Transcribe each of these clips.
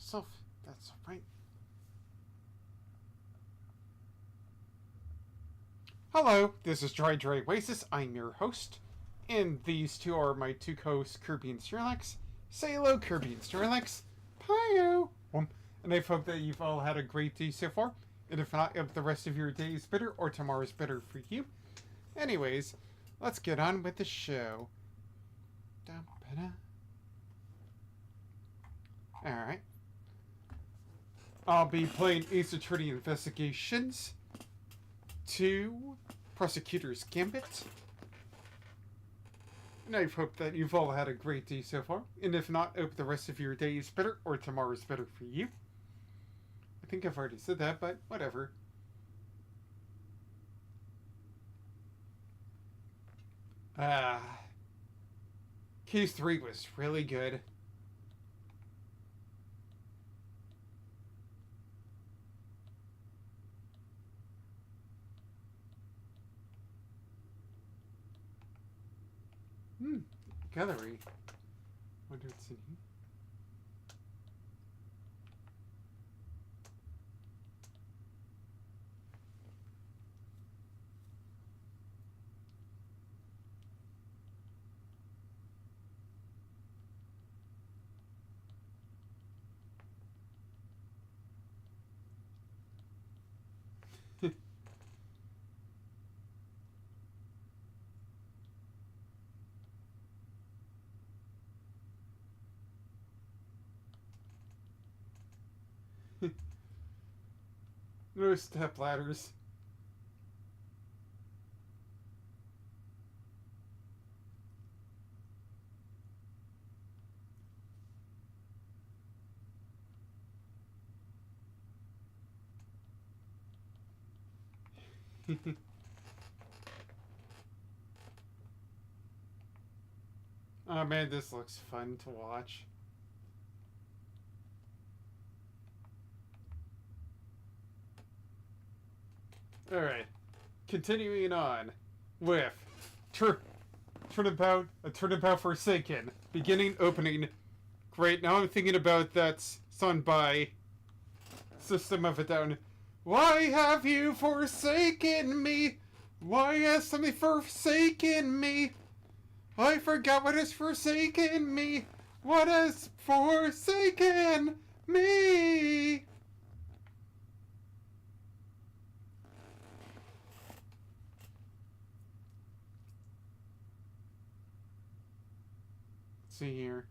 yourself. That's right. Hello, this is Dry Oasis. I'm your host. And these two are my two co-hosts, Kirby and Sterlex. Say hello, Kirby and Sterlex. Hiyo! And I hope that you've all had a great day so far. And if not, if the rest of your day is better or tomorrow's better for you. Anyways, let's get on with the show. Alright. I'll be playing Ace Attorney Investigations 2 Prosecutor's Gambit. And I hope that you've all had a great day so far. And if not, I hope the rest of your day is better or tomorrow's better for you. I think I've already said that, but whatever. Case 3 was really good. Gallery. Wonder what's in here. No step ladders. Oh man, this looks fun to watch. Alright, continuing on with Turnabout Forsaken. Beginning, opening. Great, now I'm thinking about that song by System of a Down. Why have you forsaken me? Why has something forsaken me? I forgot what has forsaken me. What has forsaken me? See here.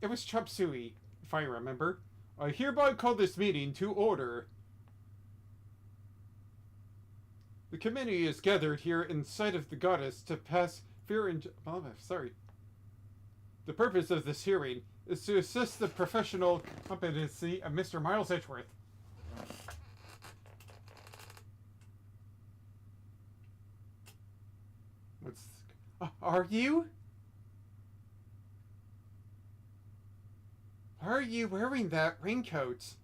It was Chop Suey, if I remember. I hereby call this meeting to order. The committee is gathered here in sight of the goddess to pass fear and... Oh, sorry. The purpose of this hearing is to assess the professional competency of Mr. Miles Edgeworth. What's... Are you? Why are you wearing that raincoat?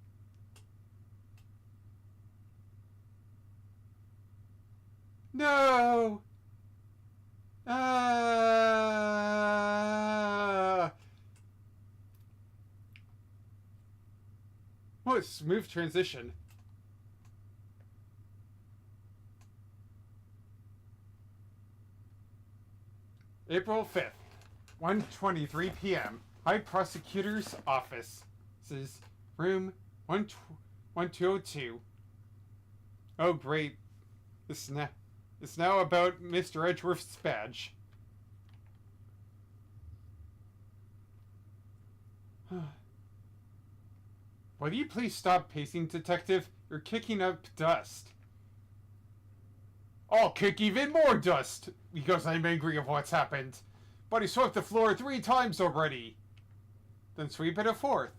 No! What a smooth transition. April 5th, 1:23 p.m. High Prosecutor's Office. This is room 1202. Oh, great. It's now about Mr. Edgeworth's badge. Will you please stop pacing, Detective? You're kicking up dust. I'll kick even more dust, because I'm angry of what's happened. But he swept the floor 3 times already. Then sweep it a 4th.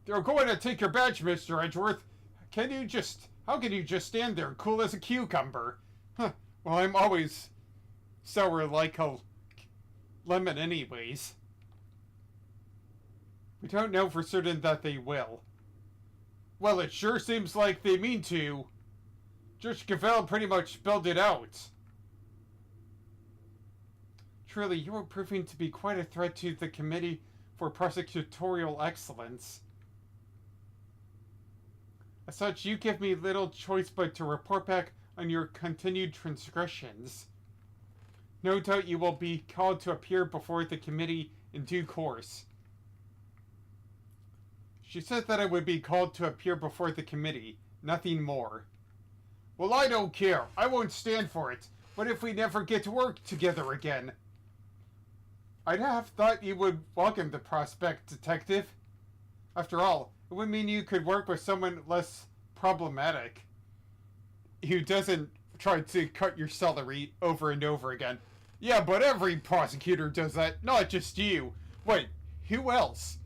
They're going to take your badge, Mr. Edgeworth. How can you just stand there, cool as a cucumber? Huh, well, I'm always sour like a lemon anyways. We don't know for certain that they will. Well, it sure seems like they mean to. Judge Cavell pretty much spelled it out. Truly, you are proving to be quite a threat to the Committee for Prosecutorial Excellence. As such, you give me little choice but to report back on your continued transgressions. No doubt you will be called to appear before the committee in due course. She said that I would be called to appear before the committee, nothing more. Well, I don't care. I won't stand for it. What if we never get to work together again? I'd have thought you would welcome the prospect, Detective. After all, it would mean you could work with someone less problematic, who doesn't try to cut your salary over and over again. Yeah, but every prosecutor does that, not just you. Wait, who else?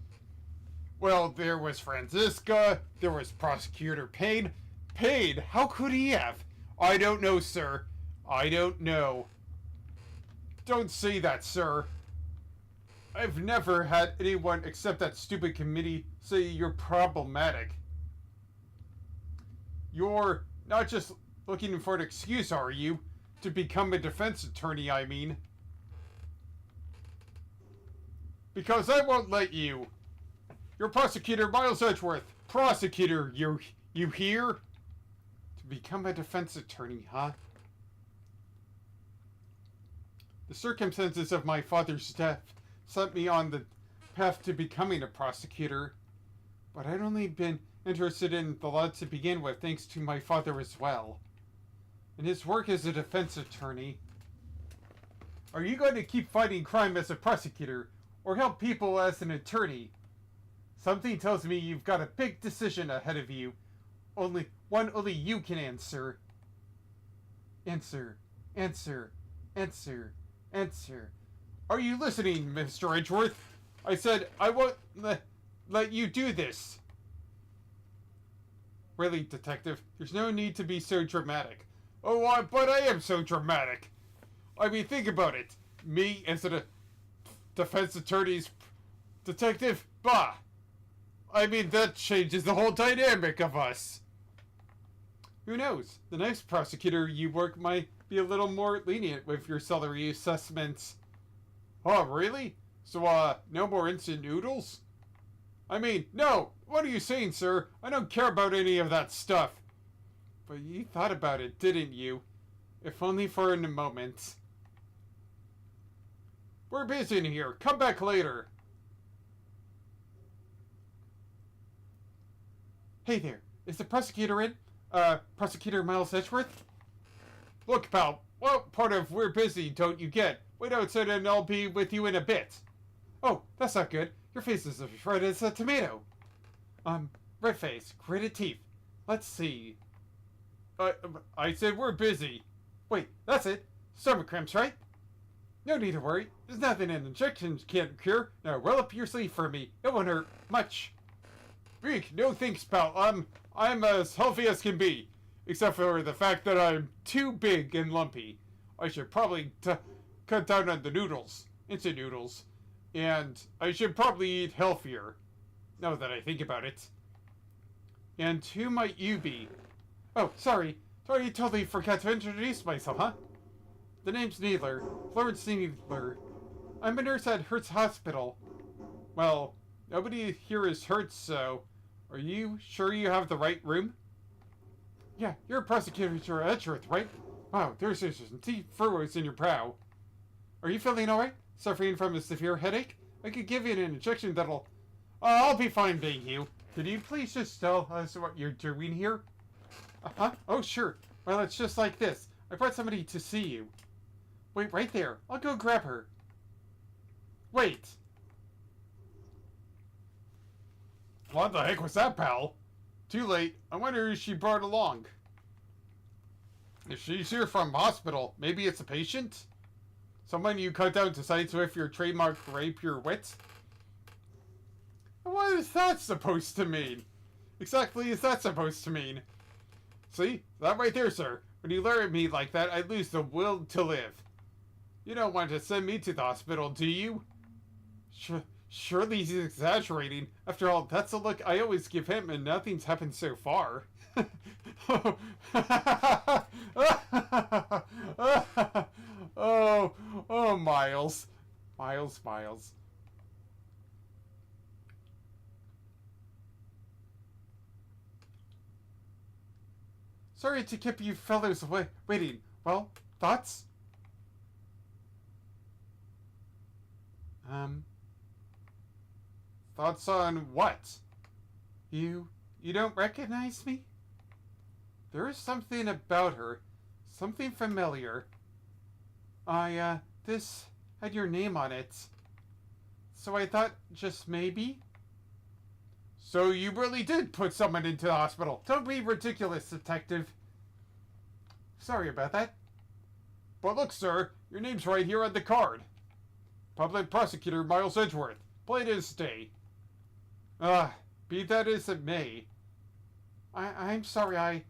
Well, there was Franziska, there was Prosecutor Payne. Payne, how could he have? I don't know, sir. I don't know. Don't say that, sir. I've never had anyone except that stupid committee say you're problematic. You're not just looking for an excuse, are you? To become a defense attorney, I mean. Because I won't let you. You're Prosecutor Miles Edgeworth. Prosecutor, you here? To become a defense attorney, huh? The circumstances of my father's death set me on the path to becoming a prosecutor. But I'd only been interested in the law to begin with, thanks to my father as well. In his work as a defense attorney. Are you going to keep fighting crime as a prosecutor, or help people as an attorney? Something tells me you've got a big decision ahead of you. Only you can answer. Answer. Are you listening, Mr. Edgeworth? I said I won't let you do this. Really, Detective, there's no need to be so dramatic. Oh, but I am so dramatic. I mean, think about it. Me as a defense attorney's detective? Bah! I mean, that changes the whole dynamic of us. Who knows? The next prosecutor you work might be a little more lenient with your salary assessments. Oh, really? So, no more instant noodles? I mean, no! What are you saying, sir? I don't care about any of that stuff. But you thought about it, didn't you? If only for a moment. We're busy in here. Come back later. Hey there. Is the prosecutor in? Prosecutor Miles Edgeworth? Look, pal. What part of we're busy don't you get? Wait outside and I'll be with you in a bit. Oh, that's not good. Your face is as red as a tomato. Red face, gritted teeth. Let's see. I said we're busy. Wait, that's it. Stomach cramps, right? No need to worry. There's nothing an injection can't cure. Now roll up your sleeve for me. It won't hurt much. Reek, no thanks, pal. I'm as healthy as can be. Except for the fact that I'm too big and lumpy. I should probably cut down on the noodles. Instant noodles. And I should probably eat healthier. Now that I think about it. And who might you be? Oh, sorry. I totally forgot to introduce myself, huh? The name's Needler. Florence Needler. I'm a nurse at Hertz Hospital. Well, nobody here is Hertz, so... Are you sure you have the right room? Yeah, you're a prosecutor Edgeworth, right? Wow, there's some deep furrows in your brow. Are you feeling alright? Suffering from a severe headache? I could give you an injection that'll... I'll be fine, thank you. Could you please just tell us what you're doing here? Uh-huh. Oh, sure. Well, it's just like this. I brought somebody to see you. Wait, right there. I'll go grab her. Wait. What the heck was that, pal? Too late. I wonder who she brought along. If she's here from hospital, maybe it's a patient? Someone you cut down to size with your trademark rapier wit? What is that supposed to mean? Exactly is that supposed to mean? See? That right there, sir. When you glare at me like that, I lose the will to live. You don't want to send me to the hospital, do you? Surely he's exaggerating. After all, that's the look I always give him, and nothing's happened so far. Oh, Miles. Miles. Sorry to keep you fellows waiting. Well, thoughts? Thoughts on what? You don't recognize me? There is something about her. Something familiar. This had your name on it. So I thought just maybe? So you really did put someone into the hospital. Don't be ridiculous, detective. Sorry about that. But look, sir, your name's right here on the card. Public Prosecutor Miles Edgeworth. Plain as day. Be that as it may. I'm sorry,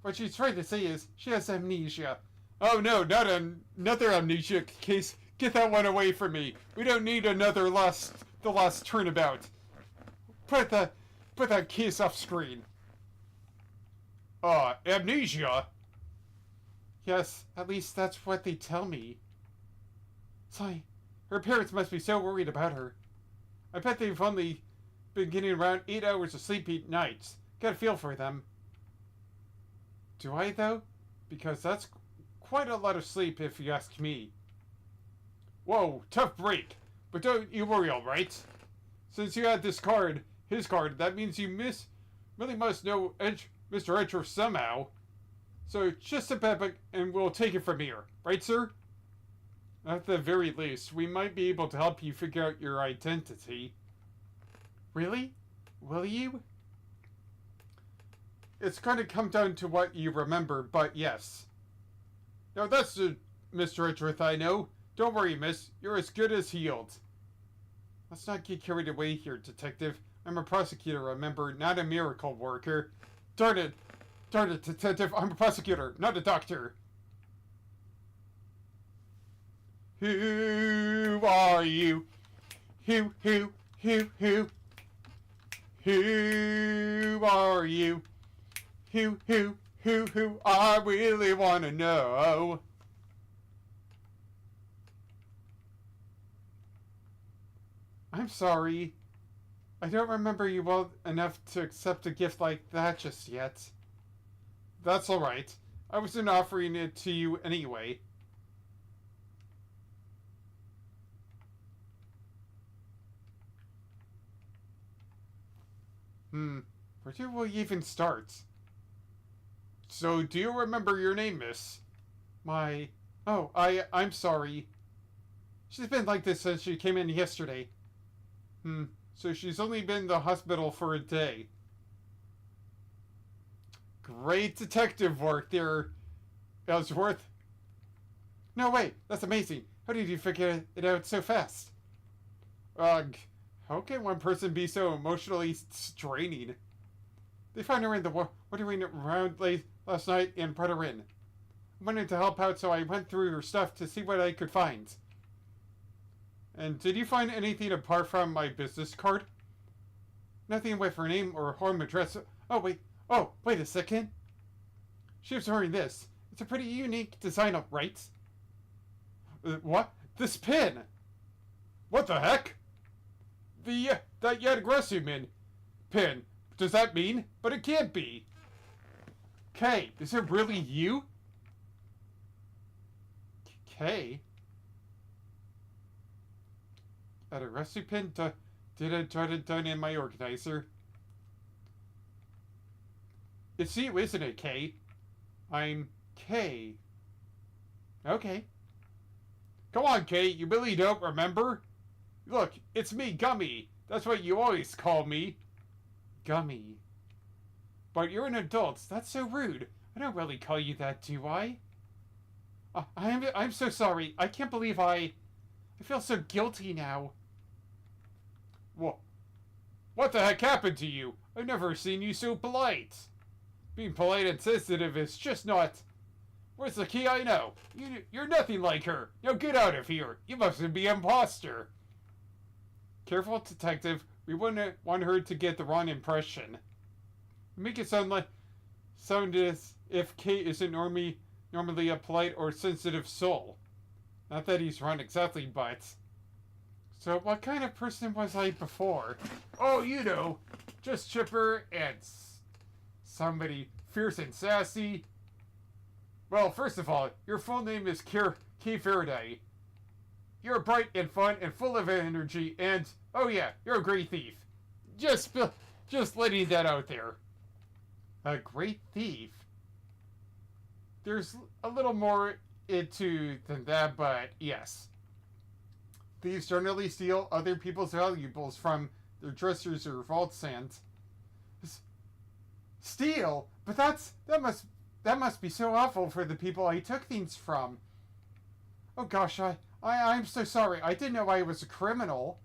what she's trying to say is she has amnesia. Oh no, not another amnesia case. Get that one away from me. We don't need another the last turnabout. Put that case off screen. Amnesia? Yes, at least that's what they tell me. Sorry, her parents must be so worried about her. I bet they've only been getting around 8 hours of sleep each night. Got a feel for them. Do I, though? Because that's quite a lot of sleep, if you ask me. Whoa, tough break. But don't you worry, alright? Since you had this card, his card, that means you really must know Mr. Edgeworth somehow. So just a bit, and we'll take it from here. Right, sir? At the very least, we might be able to help you figure out your identity. Really? Will you? It's going to come down to what you remember, but yes. Now that's Mr. Edgeworth I know. Don't worry, miss. You're as good as healed. Let's not get carried away here, detective. I'm a prosecutor, remember, not a miracle worker. Darn it, detective. I'm a prosecutor, not a doctor. Who are you? Who are you? Who? I really want to know. I'm sorry. I don't remember you well enough to accept a gift like that just yet. That's alright. I wasn't offering it to you anyway. Where do we even start? So, do you remember your name, miss? I'm sorry. She's been like this since she came in yesterday. So she's only been in the hospital for a day. Great detective work there, Ellsworth. No, wait, that's amazing. How did you figure it out so fast? How can one person be so emotionally straining? They found her in the wandering around late last night and brought her in. I wanted to help out, so I went through her stuff to see what I could find. And did you find anything apart from my business card? Nothing with her name or home address. Oh, wait a second. She was wearing this. It's a pretty unique design, right? What? This pin! What the heck? That Yadagresumin pin. Does that mean? But it can't be. Kay, is it really you? Kay? At a rescue pin? Did I try to done in my organizer? It's you, isn't it, Kay? I'm Kay. Okay. Come on, Kay, you really don't remember? Look, it's me, Gummy. That's what you always call me. Gummy. But you're an adult. That's so rude. I don't really call you that, do I? I'm so sorry. I can't believe I feel so guilty now. What the heck happened to you? I've never seen you so polite. Being polite and sensitive is just not... Where's the key I know? You're nothing like her. Now get out of here. You must be an imposter. Careful, detective. We wouldn't want her to get the wrong impression. Make it sound as if Kate isn't normally a polite or sensitive soul. Not that he's wrong exactly, but... So what kind of person was I before? Oh, you know, just chipper and somebody fierce and sassy. Well, first of all, your full name is Kay Faraday. You're bright and fun and full of energy, and oh yeah, you're a great thief. Just letting that out there. A great thief? There's a little more into than that, but yes. Thieves generally steal other people's valuables from their dressers or vaults and steal? But that must be so awful for the people I took things from. Oh gosh, I'm so sorry. I didn't know I was a criminal.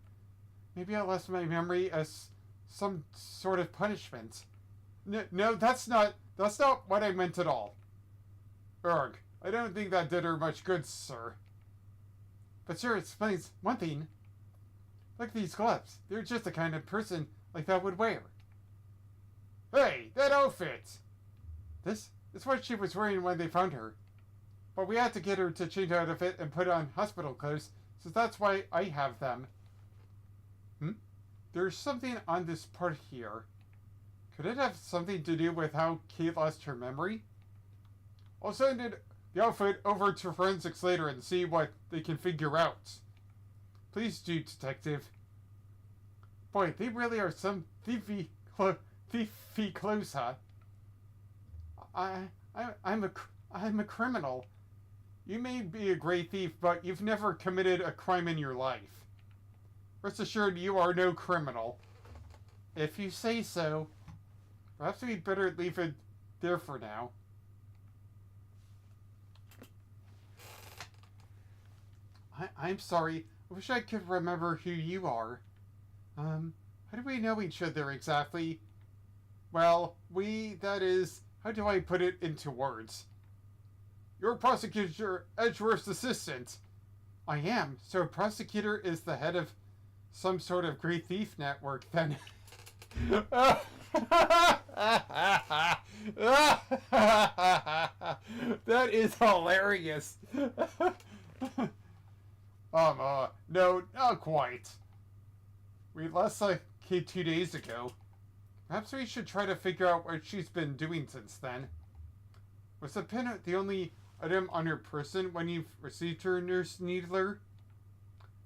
Maybe I lost my memory as some sort of punishment. No, that's not what I meant at all. Erg, I don't think that did her much good, sir. But sure, it explains one thing. Look at these gloves. They're just the kind of person like that would wear. Hey, that outfit! This is what she was wearing when they found her. But we had to get her to change out of it and put on hospital clothes, so that's why I have them. There's something on this part here. Could it have something to do with how Kate lost her memory? I'll send the outfit over to forensics later and see what they can figure out. Please do, Detective. Boy, they really are some thiefy clothes, huh? I'm a criminal. You may be a great thief, but you've never committed a crime in your life. Rest assured, you are no criminal. If you say so. Perhaps we'd better leave it there for now. I'm sorry. I wish I could remember who you are. How do we know each other exactly? Well, that is, how do I put it into words? You're Prosecutor Edgeworth's assistant. I am. So Prosecutor is the head of some sort of great thief network, then. That is hilarious. No, not quite. We last saw Kate 2 days ago. Perhaps we should try to figure out what she's been doing since then. Was the pin the only item on her person when you received her, Nurse Needler?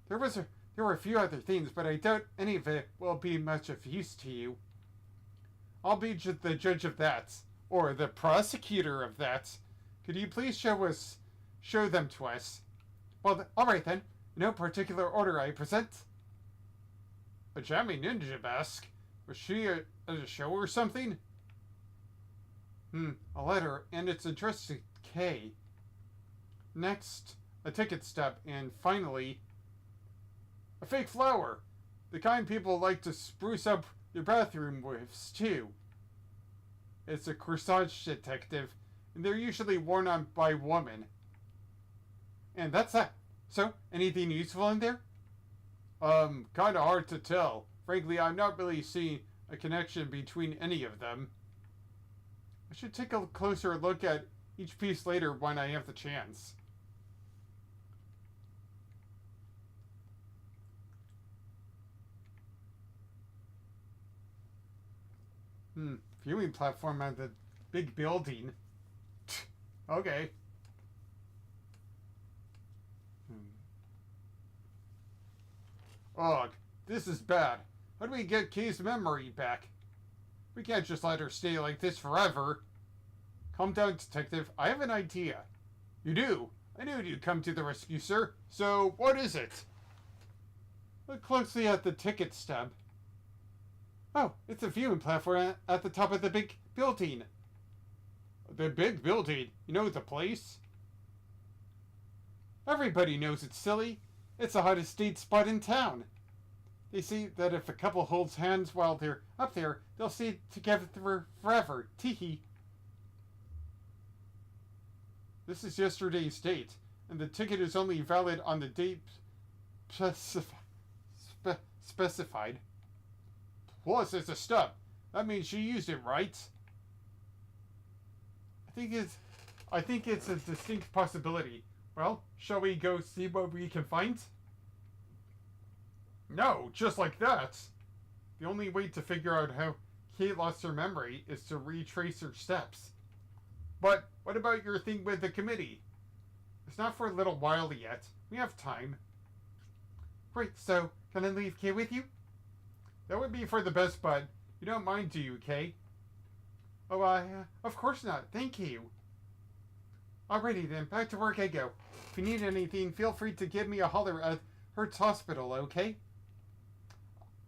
There were a few other things, but I doubt any of it will be much of use to you. I'll be the judge of that, or the prosecutor of that. Could you please show them to us? Well, alright then. In no particular order I present. A jammy ninja mask? Was she at a show or something? A letter, and it's addressed to K. Next, a ticket stub, and finally, a fake flower. The kind people like to spruce up your bathroom with, too. It's a corsage detective, and they're usually worn on by women. And that's that. So, anything useful in there? Kinda hard to tell. Frankly, I'm not really seeing a connection between any of them. I should take a closer look at each piece later when I have the chance. Viewing platform at the big building. Okay. Ugh, this is bad. How do we get Kay's memory back? We can't just let her stay like this forever. Calm down, Detective. I have an idea. You do? I knew you'd come to the rescue, sir. So, what is it? Look closely at the ticket stub. Oh, it's a viewing platform at the top of the big building. The big building? You know the place? Everybody knows it's silly. It's the hottest date spot in town. They say that if a couple holds hands while they're up there, they'll stay together forever. Teehee. This is yesterday's date, and the ticket is only valid on the date specified. Plus, it's a stub. That means she used it, right? I think it's a distinct possibility. Well, shall we go see what we can find? No, just like that. The only way to figure out how Kate lost her memory is to retrace her steps. But what about your thing with the committee? It's not for a little while yet. We have time. Great, so can I leave Kay with you? That would be for the best, but you don't mind, do you, Kay? Oh, of course not. Thank you. Alrighty then, back to work I go. If you need anything, feel free to give me a holler at Hertz Hospital, okay?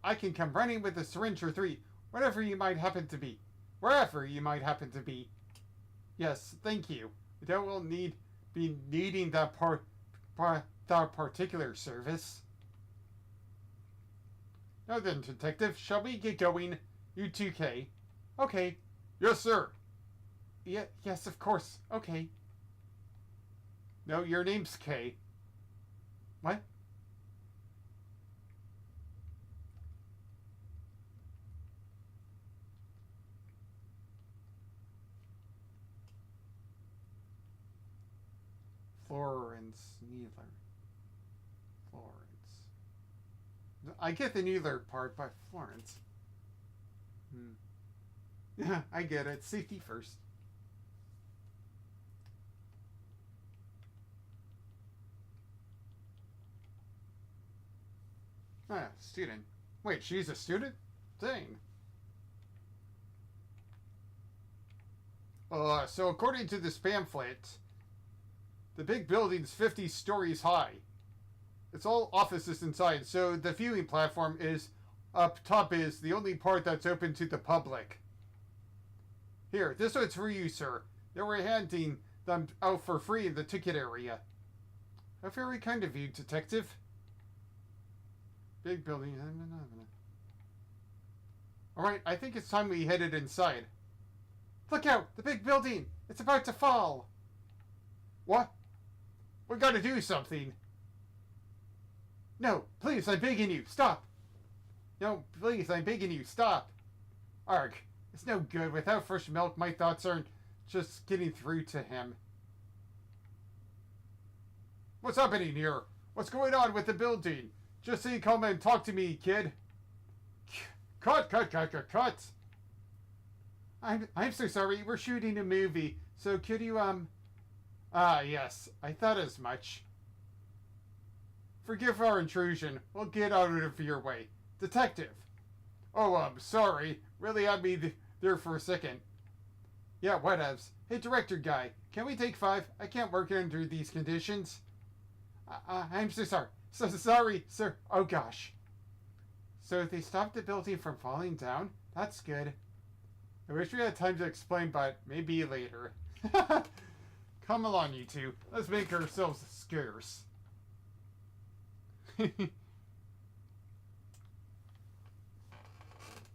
I can come running with a syringe or three, whatever you might happen to be. Wherever you might happen to be. Yes, thank you. I doubt we'll be needing that particular service. Now then, Detective, shall we get going? You too, Kay. Okay. Yes, sir. Yes, of course. Okay. No, your name's Kay. What? Florence Needler. Florence. I get the Needler part by Florence. Yeah, I get it. Safety first. Ah, student. Wait, she's a student? Dang. So according to this pamphlet, the big building's 50 stories high. It's all offices inside, so the viewing platform is up top is the only part that's open to the public. Here, this one's for you, sir. They were handing them out for free in the ticket area. How very kind of you, Detective. Big building. Alright, I think it's time we headed inside. Look out! The big building! It's about to fall! What? We gotta do something. No, please, I'm begging you, stop! No, please, I'm begging you, stop! Arg, it's no good. Without fresh milk, my thoughts aren't just getting through to him. What's happening here? What's going on with the building? Just say come and talk to me, kid. Cut. I'm so sorry. We're shooting a movie. So could you, yes. I thought as much. Forgive our intrusion. We'll get out of your way. Detective. Oh, sorry. Really had me there for a second. Yeah, whatevs. Hey, director guy. Can we take 5? I can't work under these conditions. I'm so sorry. So sorry, sir. Oh, gosh. So they stopped the building from falling down? That's good. I wish we had time to explain, but maybe later. Come along, you two. Let's make ourselves scarce.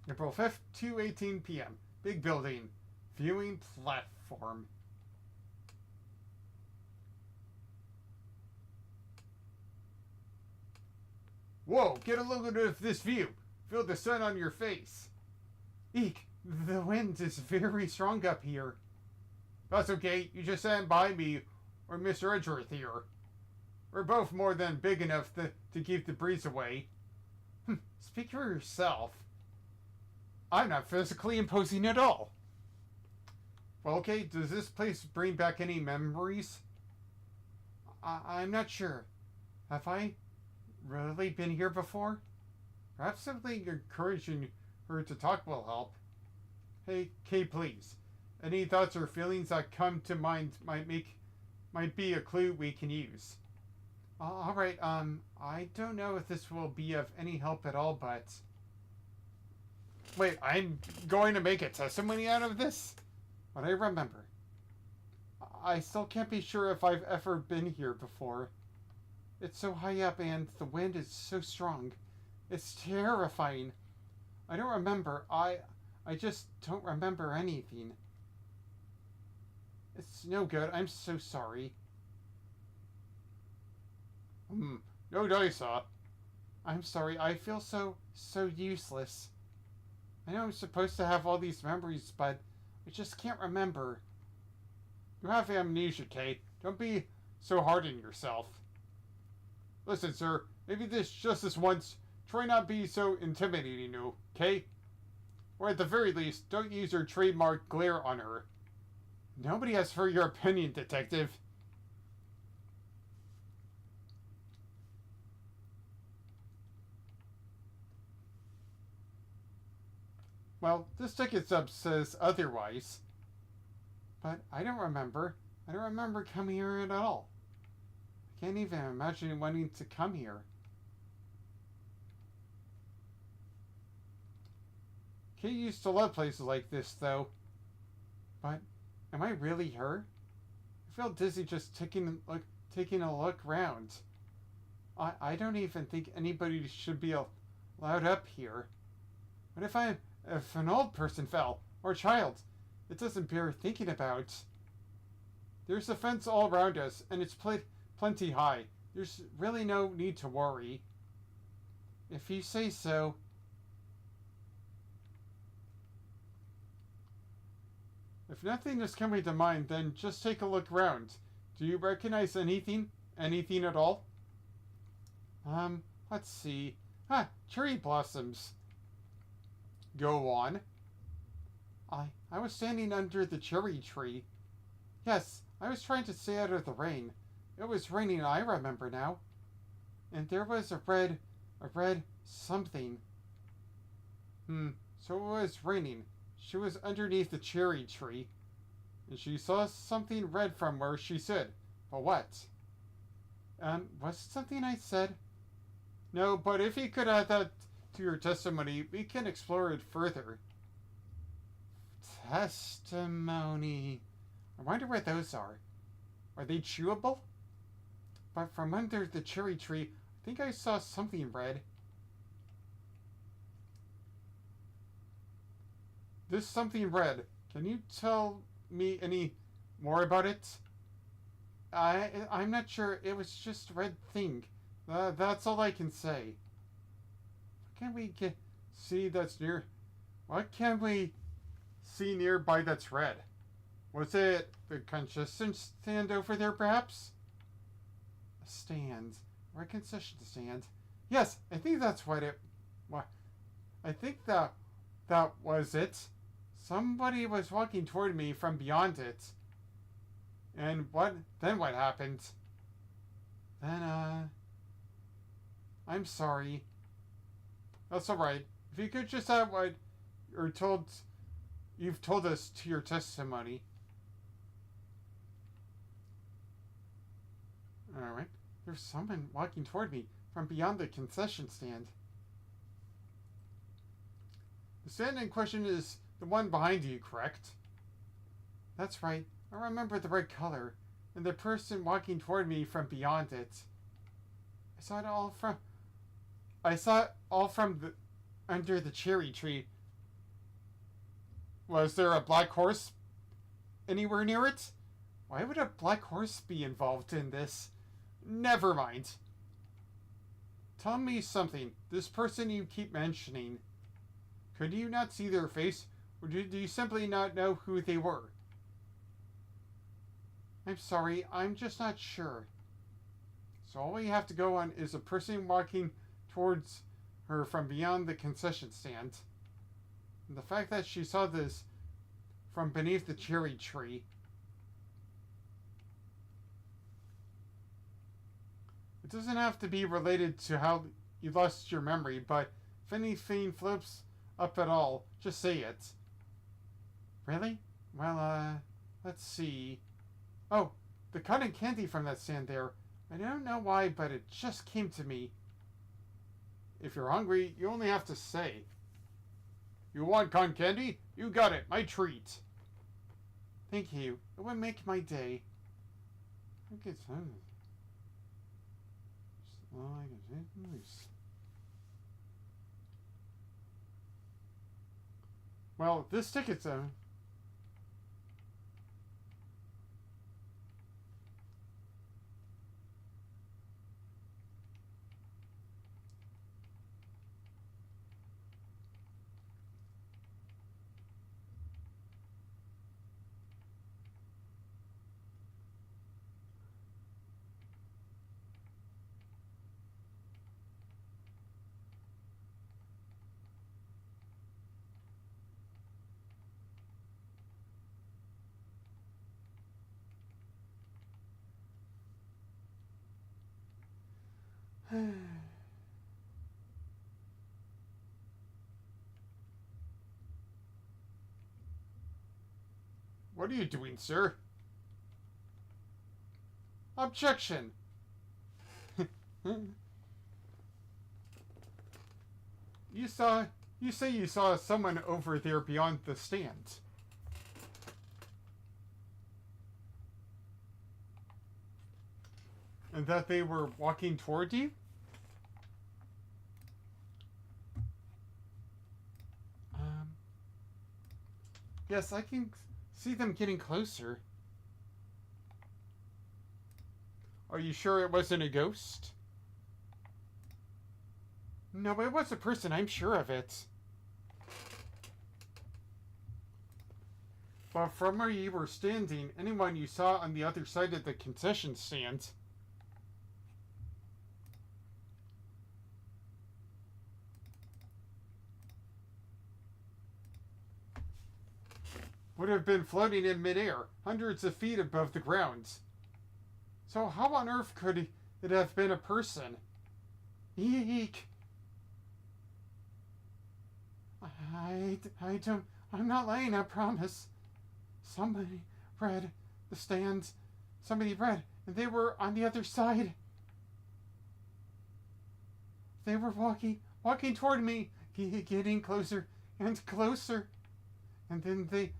April 5th, 2:18 p.m. Big building. Viewing platform. Whoa, get a look at this view. Feel the sun on your face. Eek, the wind is very strong up here. That's okay, you just stand by me or Mr. Edgeworth here. We're both more than big enough to keep the breeze away. Speak for yourself. I'm not physically imposing at all. Well, okay, does this place bring back any memories? I'm not sure. Have I really been here before? Perhaps simply encouraging her to talk will help. Hey, Kay, please. Any thoughts or feelings that come to mind might be a clue we can use. Alright, I don't know if this will be of any help at all, but... Wait, I'm going to make a testimony out of this? What I remember. I still can't be sure if I've ever been here before. It's so high up and the wind is so strong. It's terrifying. I don't remember. I just don't remember anything. It's no good. I'm so sorry. No dice, huh? I'm sorry. I feel so useless. I know I'm supposed to have all these memories, but I just can't remember. You have amnesia, Kate. Don't be so hard on yourself. Listen, sir. Maybe just this once. Try not be so intimidating, okay? Or at the very least, don't use your trademark glare on her. Nobody has heard your opinion, Detective. Well, this ticket stub says otherwise. But I don't remember. I don't remember coming here at all. I can't even imagine wanting to come here. Kate used to love places like this, though. But am I really her? I feel dizzy just taking a look around. I don't even think anybody should be allowed up here. What if an old person fell, or a child? It doesn't bear thinking about. There's a fence all around us, and it's plenty high. There's really no need to worry. If you say so. If nothing is coming to mind, then just take a look around. Do you recognize anything? Anything at all? Let's see. Cherry blossoms. Go on. I was standing under the cherry tree. Yes, I was trying to stay out of the rain. It was raining, I remember now. And there was a red something. So it was raining. She was underneath the cherry tree. And she saw something red from where she stood. But what? Was it something I said? No, but if you could add that to your testimony, we can explore it further. Testimony. I wonder what those are. Are they chewable? But from under the cherry tree, I think I saw something red. This something red. Can you tell me any more about it? I'm not sure. It was just a red thing. That's all I can say. What can we see that's near? What can we see nearby that's red? Was it the concession stand over there, perhaps? A stand. Or a concession stand. Yes, I think that's what it... I think that was it. Somebody was walking toward me from beyond it. And then what happened? Then, I'm sorry. That's alright. If you could just add what you've told us to your testimony. Alright. There's someone walking toward me from beyond the concession stand. The stand in question is the one behind you, correct? That's right. I remember the red color, and the person walking toward me from beyond it. I saw it all from under the cherry tree. Was there a black horse anywhere near it? Why would a black horse be involved in this? Never mind. Tell me something. This person you keep mentioning, could you not see their face, or do you simply not know who they were? I'm sorry, I'm just not sure. So all we have to go on is a person walking towards her from beyond the concession stand. And the fact that she saw this from beneath the cherry tree. It doesn't have to be related to how you lost your memory, but if anything flips up at all, just say it. Really? Well, let's see. Oh, the cotton candy from that stand there. I don't know why, but it just came to me. If you're hungry, you only have to say. You want cotton candy? You got it, my treat. Thank you. It would make my day. Okay, well, this ticket's What are you doing, sir? Objection! You say you saw someone over there beyond the stand. And that they were walking toward you? Yes, I can see them getting closer. Are you sure it wasn't a ghost? No, it was a person, I'm sure of it. But from where you were standing, anyone you saw on the other side of the concession stand would have been floating in midair, hundreds of feet above the ground. So how on earth could it have been a person? Eek! I'm not lying, I promise. Somebody read the stands. Somebody read, and they were on the other side. They were walking toward me, getting closer and closer. And then they...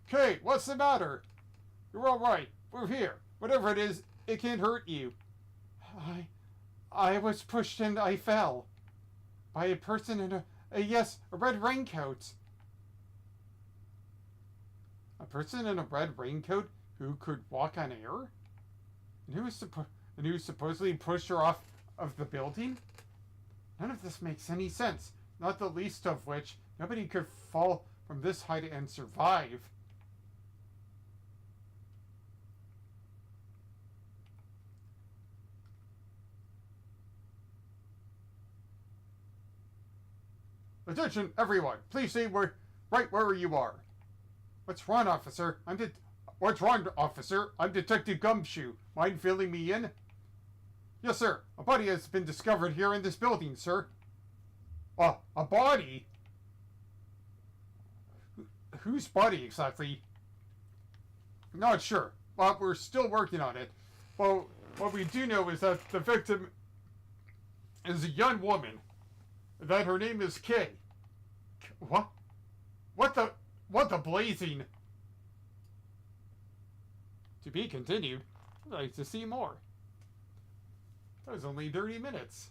Okay, what's the matter? You're alright. We're here. Whatever it is, it can't hurt you. I was pushed and I fell. By a person in a red raincoat. A person in a red raincoat who could walk on air? And who supposedly pushed her off of the building? None of this makes any sense. Not the least of which, nobody could fall from this height and survive. Attention, everyone! Please stay right where you are. What's wrong, officer? What's wrong, officer? I'm Detective Gumshoe. Mind filling me in? Yes, sir. A body has been discovered here in this building, sir. A body? Whose body exactly? Not sure, but we're still working on it. Well, what we do know is that the victim is a young woman. That her name is Kay. What? What the blazing? To be continued. I'd like to see more. That was only 30 minutes.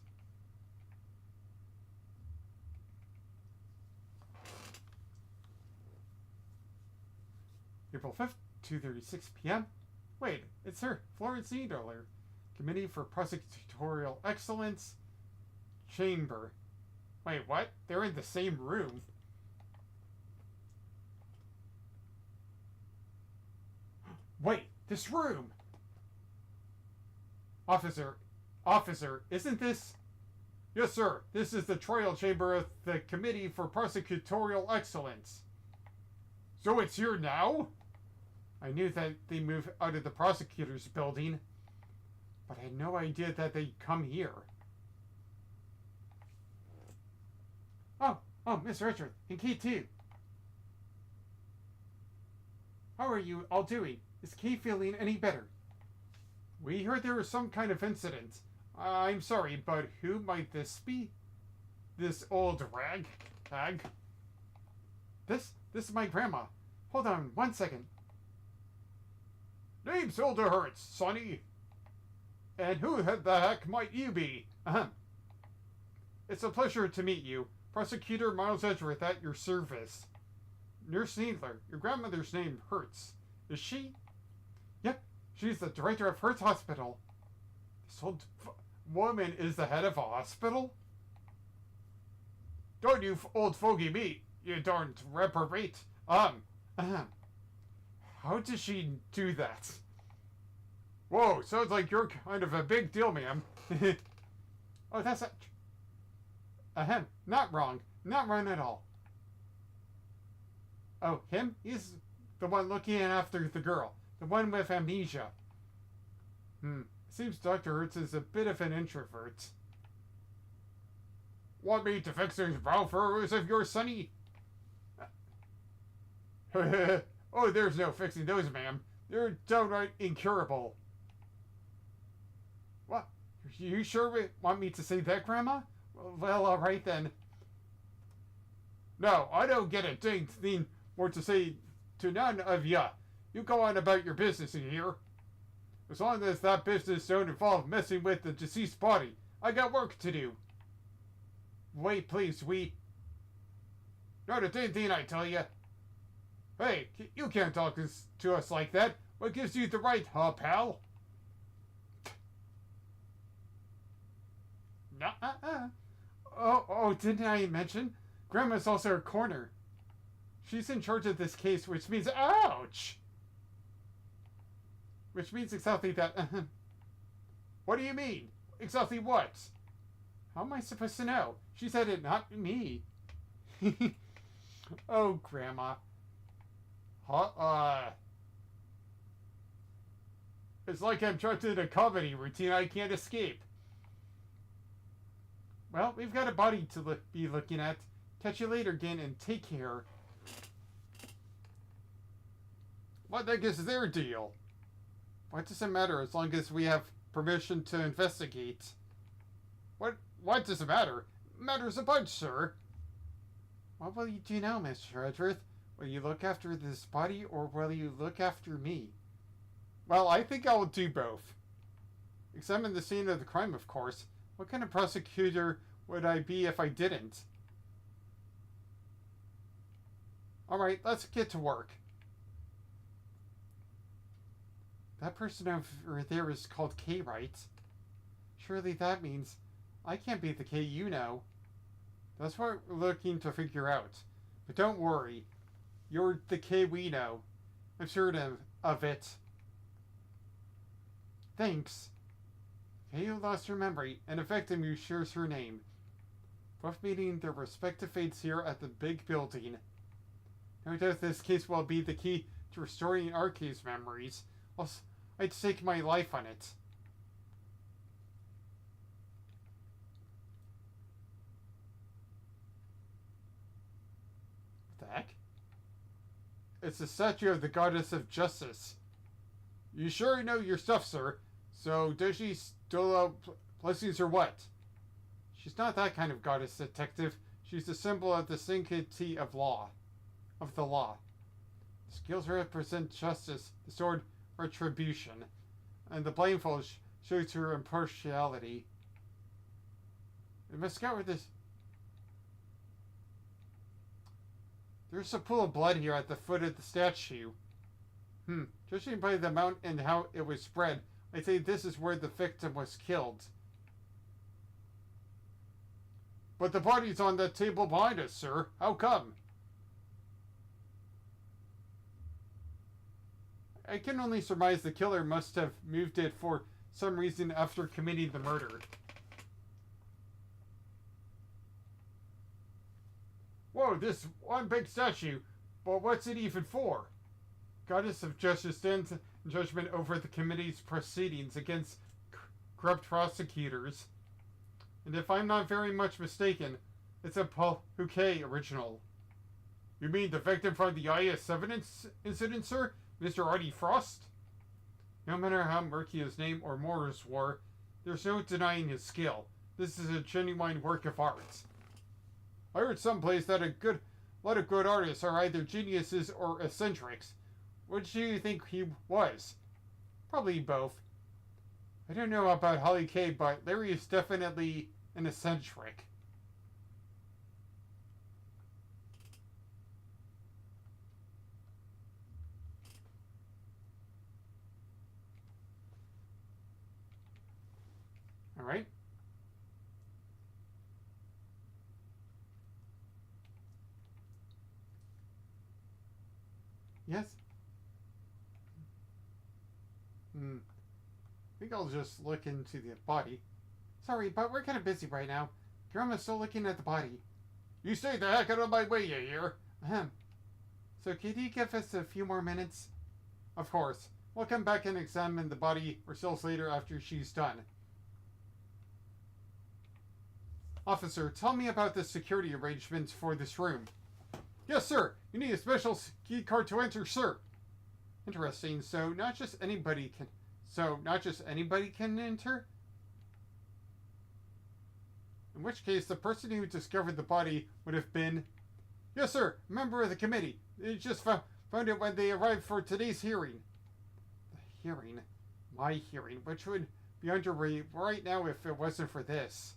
April 5th, 2:36 p.m. Wait, it's her, Florence Niederler. Committee for Prosecutorial Excellence. Chamber. Wait, what? They're in the same room. Wait, this room! Officer, isn't this... Yes, sir. This is the trial chamber of the Committee for Prosecutorial Excellence. So it's here now? I knew that they moved out of the prosecutor's building, but I had no idea that they'd come here. Oh, Miss Richard, and Kate too. How are you all doing? Is Kate feeling any better? We heard there was some kind of incident. I'm sorry, but who might this be? This old hag? This is my grandma. Hold on 1 second. Name's Hilda Hertz, Sonny. And who the heck might you be? It's a pleasure to meet you. Prosecutor Miles Edgeworth at your service. Nurse Needler, your grandmother's name Hertz. Is she? Yep, she's the director of Hertz Hospital. This old woman is the head of a hospital? Don't you old fogey me, you darned reprobate. How does she do that? Whoa, sounds like you're kind of a big deal, ma'am. Oh, that's it. Not wrong. Not wrong at all. Oh, him? He's the one looking after the girl. The one with amnesia. Seems Dr. Hertz is a bit of an introvert. Want me to fix those brow furrows of yours, Sonny? Oh, there's no fixing those, ma'am. They're downright incurable. What? You sure want me to say that, Grandma? Well, alright then. No, I don't get a dang thing more to say to none of ya. You go on about your business in here. As long as that business don't involve messing with the deceased body, I got work to do. Wait, please, Not a dang thing, I tell ya. Hey, you can't talk to us like that. What gives you the right, huh, pal? Oh, didn't I mention? Grandma's also a coroner. She's in charge of this case, which means... Ouch! Which means exactly that... What do you mean? Exactly what? How am I supposed to know? She said it, not me. Oh, Grandma. It's like I'm trapped in a comedy routine I can't escape. Well, we've got a body to be looking at. Catch you later again, and take care. What the heck is their deal? What does it matter as long as we have permission to investigate? What does it matter? Matters a bunch, sir. What will you do now, Mr. Edgeworth? Will you look after this body, or will you look after me? Well, I think I'll do both. Examine the scene of the crime, of course. What kind of prosecutor would I be if I didn't? Alright, let's get to work. That person over there is called K, right? Surely that means I can't be the K you know. That's what we're looking to figure out. But don't worry. You're the K we know. I'm sure of it. Thanks. K who lost her memory, and a victim who shares her name. Both meeting their respective fates here at the big building. No doubt this case will be the key to restoring our case memories. I'd stake my life on it. What the heck? It's a statue of the goddess of justice. You sure know your stuff, sir. So, does she still out blessings or what? She's not that kind of goddess, detective. She's the symbol of the sanctity of law. Of the law. The skills represent justice, the sword, retribution, and the blindfold shows her impartiality. We must scour this. There's a pool of blood here at the foot of the statue. Judging by the amount and how it was spread, I'd say this is where the victim was killed. But the body's on that table behind us, sir. How come? I can only surmise the killer must have moved it for some reason after committing the murder. Whoa, this one big statue. But what's it even for? Goddess of Justice stands in judgment over the committee's proceedings against corrupt prosecutors. And if I'm not very much mistaken, it's a Paul Bouquet original. You mean the victim from the IS-7 incident, sir? Mr. Artie Frost? No matter how murky his name or motives were, there's no denying his skill. This is a genuine work of art. I heard someplace that a lot of good artists are either geniuses or eccentrics. Which do you think he was? Probably both. I don't know about Holly K, but Larry is definitely an eccentric. Alright. Yes? I think I'll just look into the body. Sorry, but we're kind of busy right now. Grandma's still looking at the body. You stay the heck out of my way, you hear? So could you give us a few more minutes? Of course. We'll come back and examine the body ourselves later after she's done. Officer, tell me about the security arrangements for this room. Yes, sir. You need a special key card to enter, sir. Interesting. So not just anybody can enter? In which case, the person who discovered the body would have been... Yes, sir. A member of the committee. They just found it when they arrived for today's hearing. The hearing? My hearing, which would be underway right now if it wasn't for this.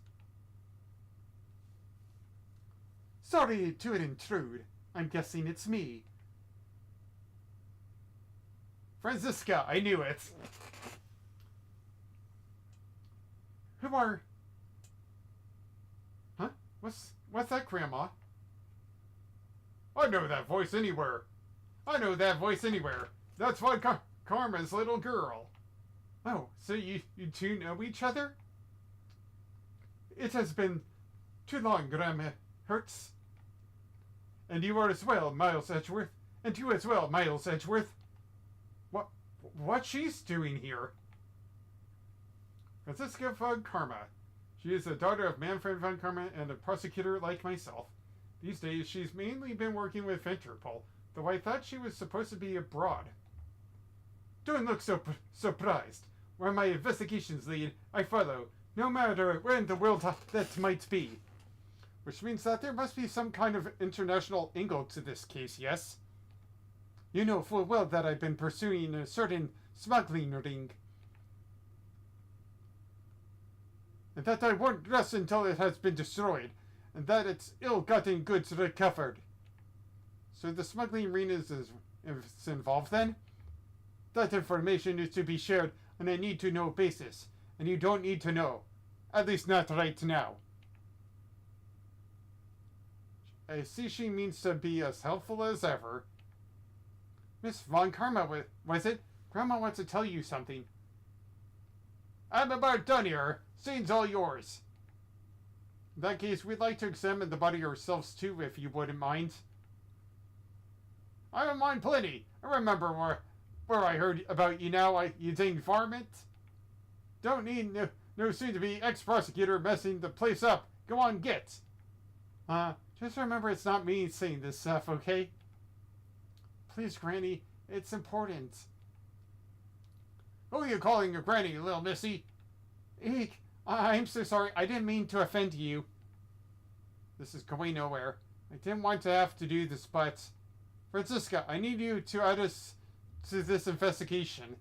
Sorry to intrude. I'm guessing it's me. Franziska, I knew it. Who are... Huh? What's that, Grandma? I know that voice anywhere. That's Von Karma's little girl. Oh, so you two know each other? It has been too long, Grandma Hertz. And you are as well, Miles Edgeworth. And you as well, Miles Edgeworth. What she's doing here? Franziska von Karma. She is the daughter of Manfred von Karma and a prosecutor like myself. These days, she's mainly been working with Interpol, though I thought she was supposed to be abroad. Don't look so surprised. Where my investigations lead, I follow, no matter where in the world that might be. Which means that there must be some kind of international angle to this case, yes? You know full well that I've been pursuing a certain smuggling ring. And that I won't rest until it has been destroyed, and that its ill-gotten goods recovered. So the smuggling ring is involved then? That information is to be shared on a need-to-know basis, and you don't need to know. At least not right now. I see she means to be as helpful as ever. Miss Von Karma, was it? Grandma wants to tell you something. I'm about done here. Scene's all yours. In that case, we'd like to examine the body ourselves too, if you wouldn't mind. I don't mind plenty. I remember where I heard about you now, you dang varmint. Don't need no soon-to-be ex-prosecutor messing the place up. Go on, get. Just remember it's not me saying this stuff, okay? Please, Granny, it's important. Who are you calling your granny, little missy? Eek, I'm so sorry. I didn't mean to offend you. This is going nowhere. I didn't want to have to do this, but... Franziska, I need you to add us to this investigation.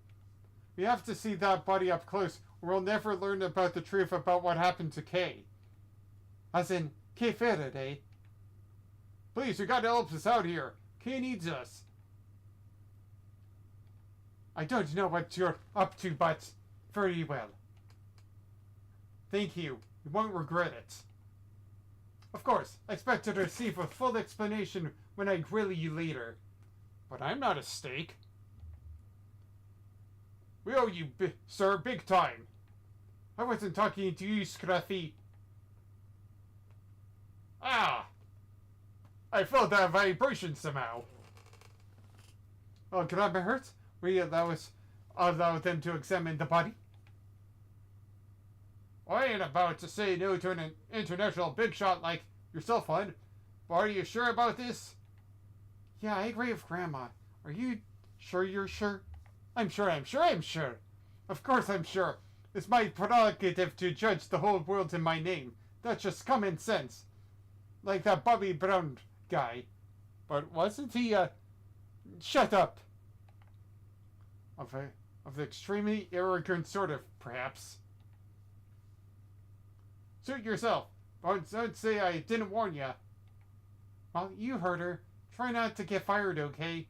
We have to see that body up close, or we'll never learn about the truth about what happened to Kay. As in, Kay Faraday. Please, you gotta help us out here. Kay needs us. I don't know what you're up to, but very well. Thank you. You won't regret it. Of course, I expect to receive a full explanation when I grill you later. But I'm not a steak. We owe you, sir, big time. I wasn't talking to you, Scruffy. Ah! I felt that vibration somehow. Oh, Grandma Hertz? Will you allow them to examine the body? I ain't about to say no to an international big shot like yourself, hon. But are you sure about this? Yeah, I agree with Grandma. Are you sure you're sure? I'm sure. Of course I'm sure. It's my prerogative to judge the whole world in my name. That's just common sense. Like that Bobby Brown guy. But wasn't he, shut up. Of the extremely arrogant sort of, perhaps. Suit yourself. Don't say I didn't warn ya. Well, you heard her. Try not to get fired, okay?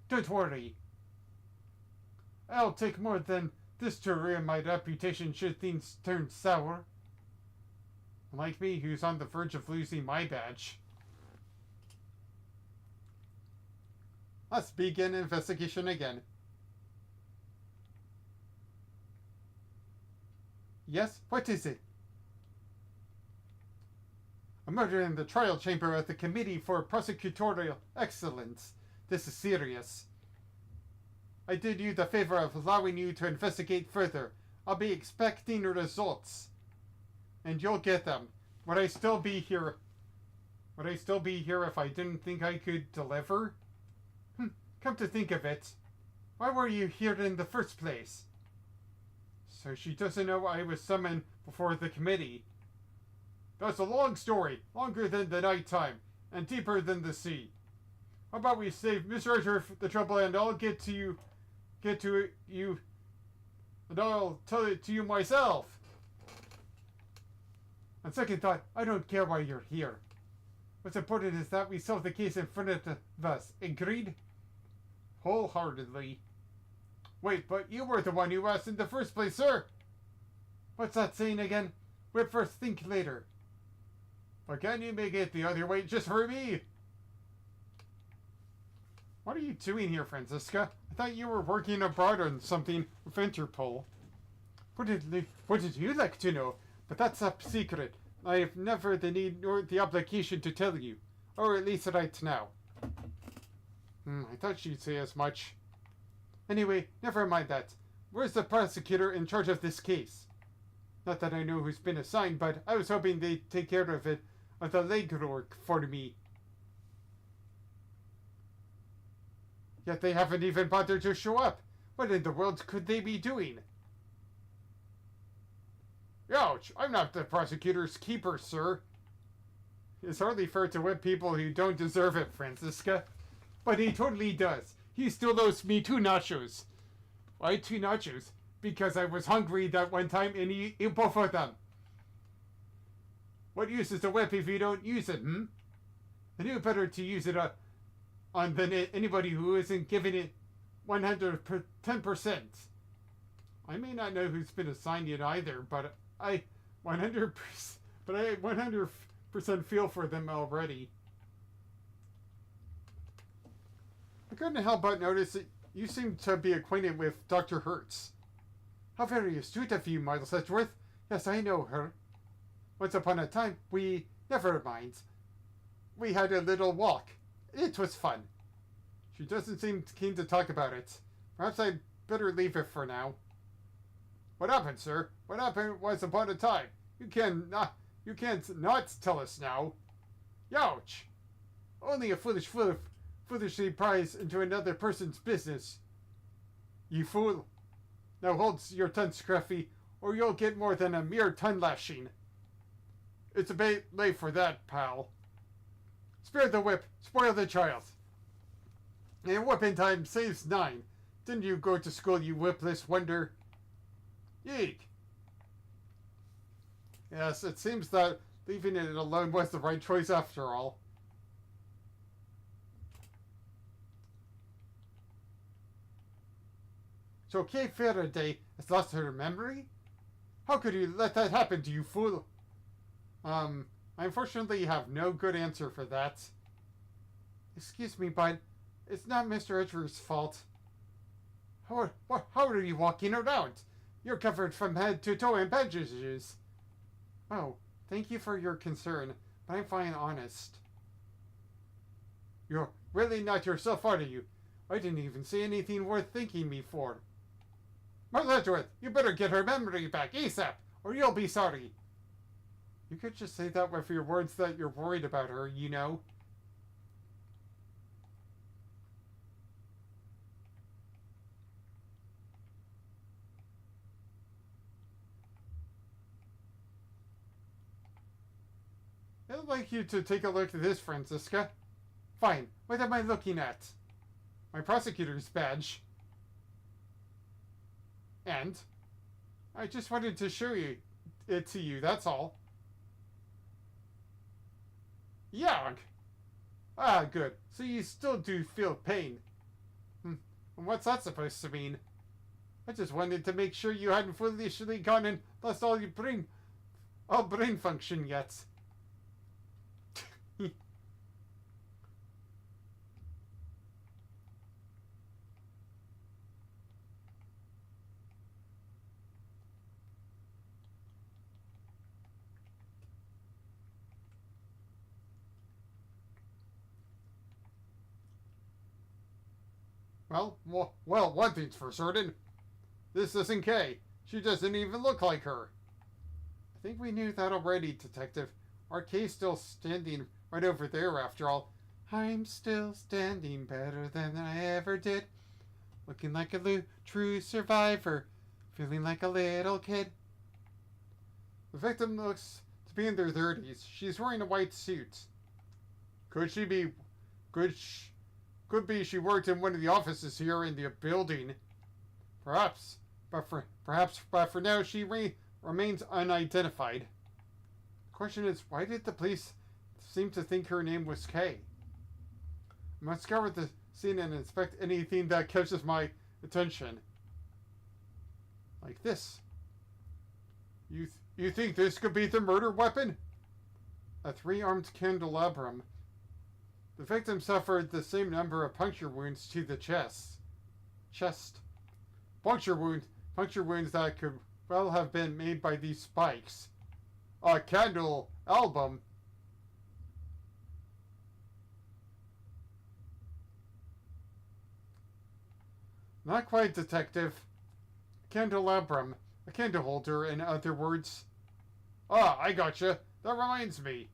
Don't worry. I'll take more than this to ruin my reputation should things turn sour. Like me, who's on the verge of losing my badge. Let's begin investigation again. Yes? What is it? A murder in the trial chamber at the Committee for Prosecutorial Excellence. This is serious. I did you the favor of allowing you to investigate further. I'll be expecting results. And you'll get them. Would I still be here? Would I still be here if I didn't think I could deliver? Come to think of it, why were you here in the first place? So she doesn't know I was summoned before the committee. That's a long story, longer than the night time, and deeper than the sea. How about we save Mr. Edger the trouble, and I'll get to you, and I'll tell it to you myself. On second thought, I don't care why you're here. What's important is that we solve the case in front of us. Agreed? Wholeheartedly. Wait, but you were the one who asked in the first place, sir. What's that saying again? Whip first, think later. But can you make it the other way just for me? What are you doing here, Franziska? I thought you were working abroad on something with Interpol. What did you like to know? But that's a secret. I have never the need nor the obligation to tell you. Or at least right now. I thought she'd say as much. Anyway, never mind that. Where's the prosecutor in charge of this case? Not that I know who's been assigned, but I was hoping they'd take care of it, of the legwork for me. Yet they haven't even bothered to show up. What in the world could they be doing? Ouch! I'm not the prosecutor's keeper, sir. It's hardly fair to whip people who don't deserve it, Franziska. But he totally does. He still owes me 2 nachos. Why 2 nachos? Because I was hungry that one time and he ate both of them. What use is a whip if you don't use it, I knew better to use it on than anybody who isn't giving it 110%. I may not know who's been assigned it either, but I 100% feel for them already. I couldn't help but notice that you seem to be acquainted with Dr. Hertz. How very astute of you, Miles Edgeworth. Yes, I know her. Once upon a time, never mind. We had a little walk. It was fun. She doesn't seem keen to talk about it. Perhaps I'd better leave it for now. What happened, sir? What happened once upon a time? You can't not tell us now. Youch! Only a foolishly pries into another person's business. You fool. Now hold your tongue, Scruffy, or you'll get more than a mere tongue lashing. It's a bit late for that, pal. Spare the whip, spoil the child. And whipping time saves 9. Didn't you go to school, you whipless wonder? Yeek. Yes, it seems that leaving it alone was the right choice after all. So Kay Faraday has lost her memory? How could you let that happen to you, fool? I unfortunately have no good answer for that. Excuse me, but it's not Mr. Edgeworth's fault. How are you walking around? You're covered from head to toe in bandages. Oh, thank you for your concern, but I'm fine, honest. You're really not yourself, are you? I didn't even say anything worth thanking me for. Miles Edgeworth, you better get her memory back ASAP, or you'll be sorry. You could just say that with your words that you're worried about her, you know. I'd like you to take a look at this, Franziska. Fine, what am I looking at? My prosecutor's badge. And I just wanted to show it to you, that's all. Yog! Ah, good. So you still do feel pain. What's that supposed to mean? I just wanted to make sure you hadn't foolishly gone and lost all brain function yet. Well, one thing's for certain. This isn't Kay. She doesn't even look like her. I think we knew that already, Detective. Our Kay's still standing right over there, after all. I'm still standing better than I ever did. Looking like a true survivor. Feeling like a little kid. The victim looks to be in their 30s. She's wearing a white suit. Could be she worked in one of the offices here in the building. Perhaps. But for now she remains unidentified. The question is, why did the police seem to think her name was Kay? I must scour the scene and inspect anything that catches my attention. Like this. You think this could be the murder weapon? A 3-armed candelabrum. The victim suffered the same number of puncture wounds to the chest. Puncture wounds that could well have been made by these spikes. A candle album. Not quite, Detective. Candelabrum. A candle holder, in other words. Ah, I gotcha. That reminds me.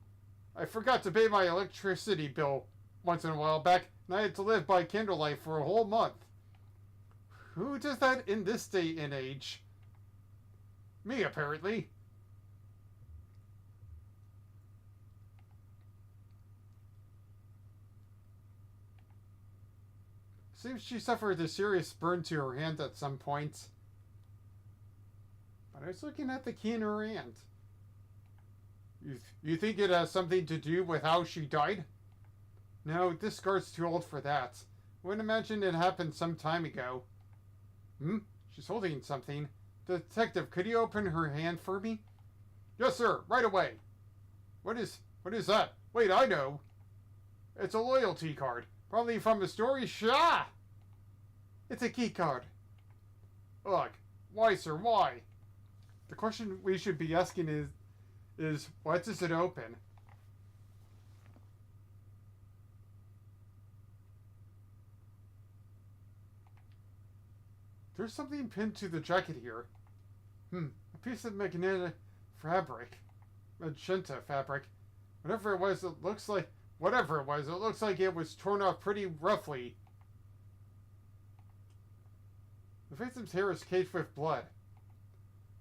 I forgot to pay my electricity bill once in a while back, and I had to live by candlelight for a whole month. Who does that in this day and age? Me, apparently. Seems she suffered a serious burn to her hand at some point. But I was looking at the key in her hand. You think it has something to do with how she died? No, this scar's too old for that. I wouldn't imagine it happened some time ago. She's holding something. Detective, could you open her hand for me? Yes, sir, right away. What is that? Wait, I know. It's a loyalty card. Probably from a story. Shah! It's a key card. Ugh. Why, sir, why? The question we should be asking is what does it open? There's something pinned to the jacket here. A piece of magenta fabric. Magenta fabric. Whatever it was, it looks like it was torn off pretty roughly. The victim's hair is caked with blood.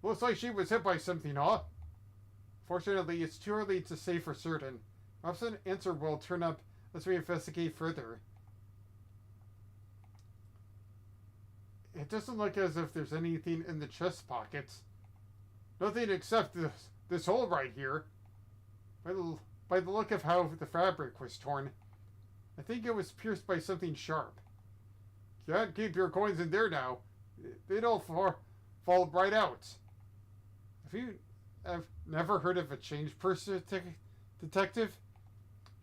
Looks like she was hit by something, huh? Fortunately, it's too early to say for certain. Perhaps an answer will turn up as we investigate further. It doesn't look as if there's anything in the chest pockets. Nothing except this hole right here. By the look of how the fabric was torn, I think it was pierced by something sharp. Can't keep your coins in there now. They'd all fall right out. I've never heard of a change purse, detective.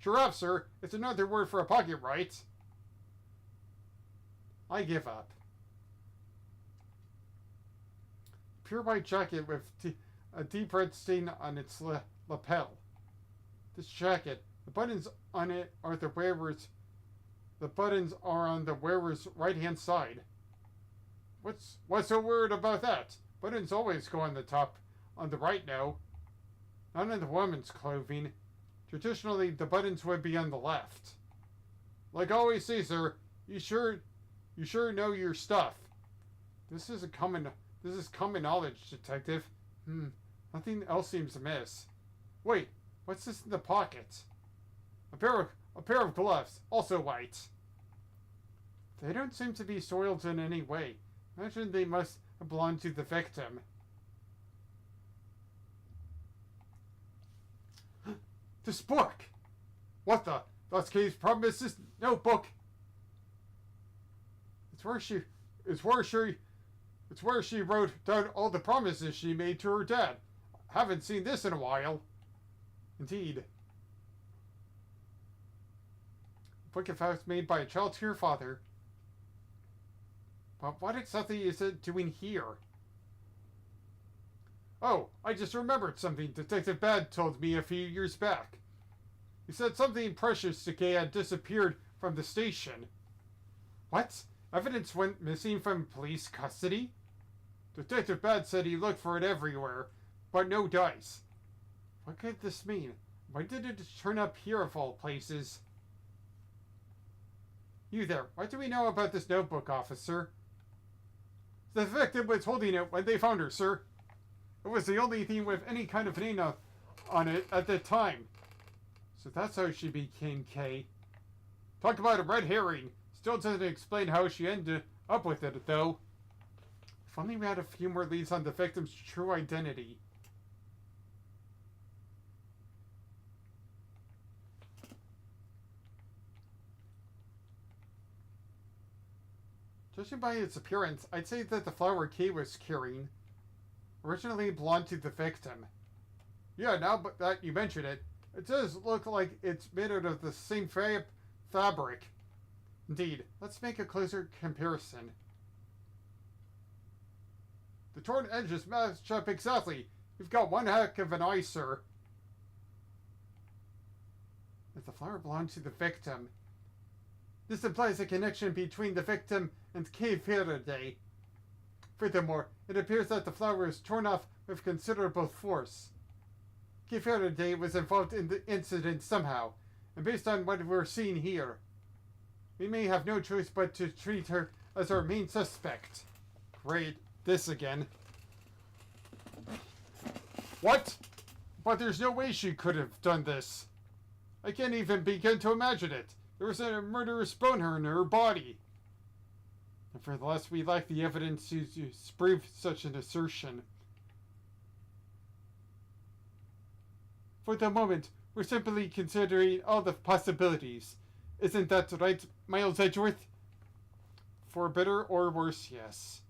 Giraffe, sir. It's another word for a pocket, right? I give up. Pure white jacket with a deep red stain on its lapel. This jacket, the buttons on it are the wearer's. The buttons are on the wearer's right-hand side. What's so weird about that? Buttons always go on the top, on the right now. Not in the woman's clothing. Traditionally, the buttons would be on the left. Like I always say, sir, you sure know your stuff. This is common knowledge, detective. Nothing else seems amiss. Wait, what's this in the pocket? A pair of gloves, also white. They don't seem to be soiled in any way. Imagine they must have belonged to the victim. This book! What the? That's Kay's promises notebook. It's where she wrote down all the promises she made to her dad. Haven't seen this in a while. Indeed. Book of vows made by a child to your father. But what exactly is it doing here? Oh, I just remembered something Detective Bad told me a few years back. He said something precious to Kay had disappeared from the station. What? Evidence went missing from police custody? Detective Bad said he looked for it everywhere, but no dice. What could this mean? Why did it turn up here of all places? You there, what do we know about this notebook, officer? The victim was holding it when they found her, sir. It was the only thing with any kind of name on it at the time. So that's how she became Kay. Talk about a red herring. Still doesn't explain how she ended up with it, though. If only we had a few more leads on the victim's true identity. Judging by its appearance, I'd say that the flower Kay was carrying originally belonged to the victim. Yeah, now that you mention it, it does look like it's made out of the same fabric. Indeed, let's make a closer comparison. The torn edges match up exactly. You've got one heck of an eye, sir. If the flower belonged to the victim, this implies a connection between the victim and Kay Faraday. Furthermore, it appears that the flower was torn off with considerable force. Kay Faraday was involved in the incident somehow, and based on what we're seeing here, we may have no choice but to treat her as our main suspect. Great. This again. What? But there's no way she could have done this. I can't even begin to imagine it. There was a murderous boner in her body. Nevertheless, we lack the evidence to prove such an assertion. For the moment, we're simply considering all the possibilities. Isn't that right, Miles Edgeworth? For better or worse, yes.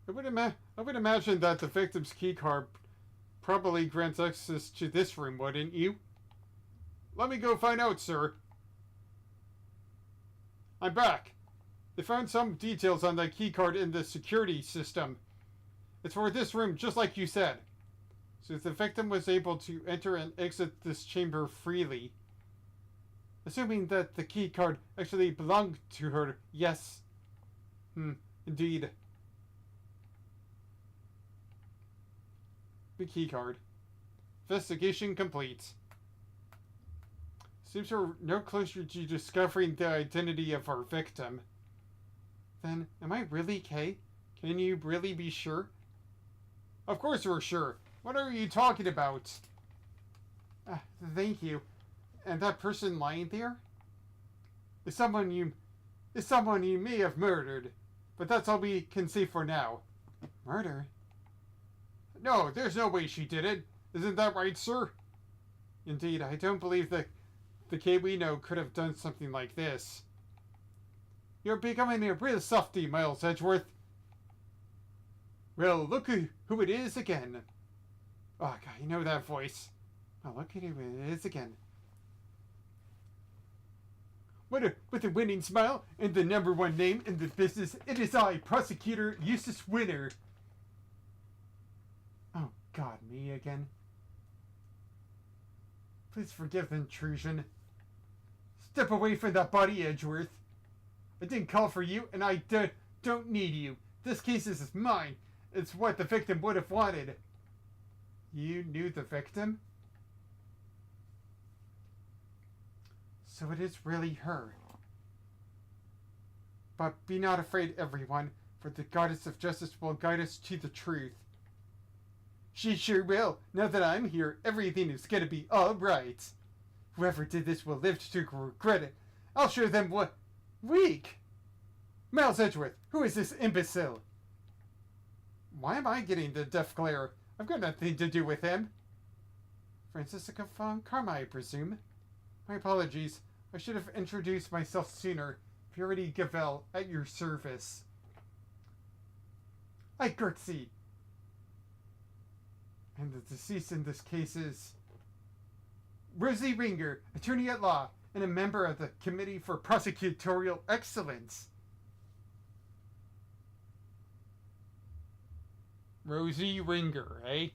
I would imagine that the victim's keycard probably grants access to this room, wouldn't you? Let me go find out, sir. I'm back. They found some details on the keycard in the security system. It's for this room, just like you said. So the victim was able to enter and exit this chamber freely. Assuming that the keycard actually belonged to her, yes. Indeed. The keycard. Investigation complete. Seems we're no closer to discovering the identity of our victim. Then, am I really Kay? Can you really be sure? Of course we're sure. What are you talking about? Thank you. And that person lying there? Is someone you may have murdered. But that's all we can say for now. Murder? No, there's no way she did it. Isn't that right, sir? Indeed, I don't believe that the Kay we know could have done something like this. You're becoming a real softy, Miles Edgeworth. Well, look who it is again. Oh, God, you know that voice. Oh, look at who it is again. With a winning smile and the #1 name in the business, it is I, Prosecutor Eustace Winner. Oh, God, me again. Please forgive the intrusion. Step away from that body, Edgeworth. I didn't call for you, and I don't need you. This case is mine. It's what the victim would have wanted. You knew the victim? So it is really her. But be not afraid, everyone, for the goddess of justice will guide us to the truth. She sure will. Now that I'm here, everything is gonna be alright. Whoever did this will live to regret it. I'll show them what... Weak! Miles Edgeworth, who is this imbecile? Why am I getting the death glare? I've got nothing to do with him. Francisca von Karma, I presume. My apologies. I should have introduced myself sooner. Purity Gavel, at your service. I curtsy. And the deceased in this case is... Rosie Ringer, attorney at law, and a member of the Committee for Prosecutorial Excellence. Rosie Ringer, eh?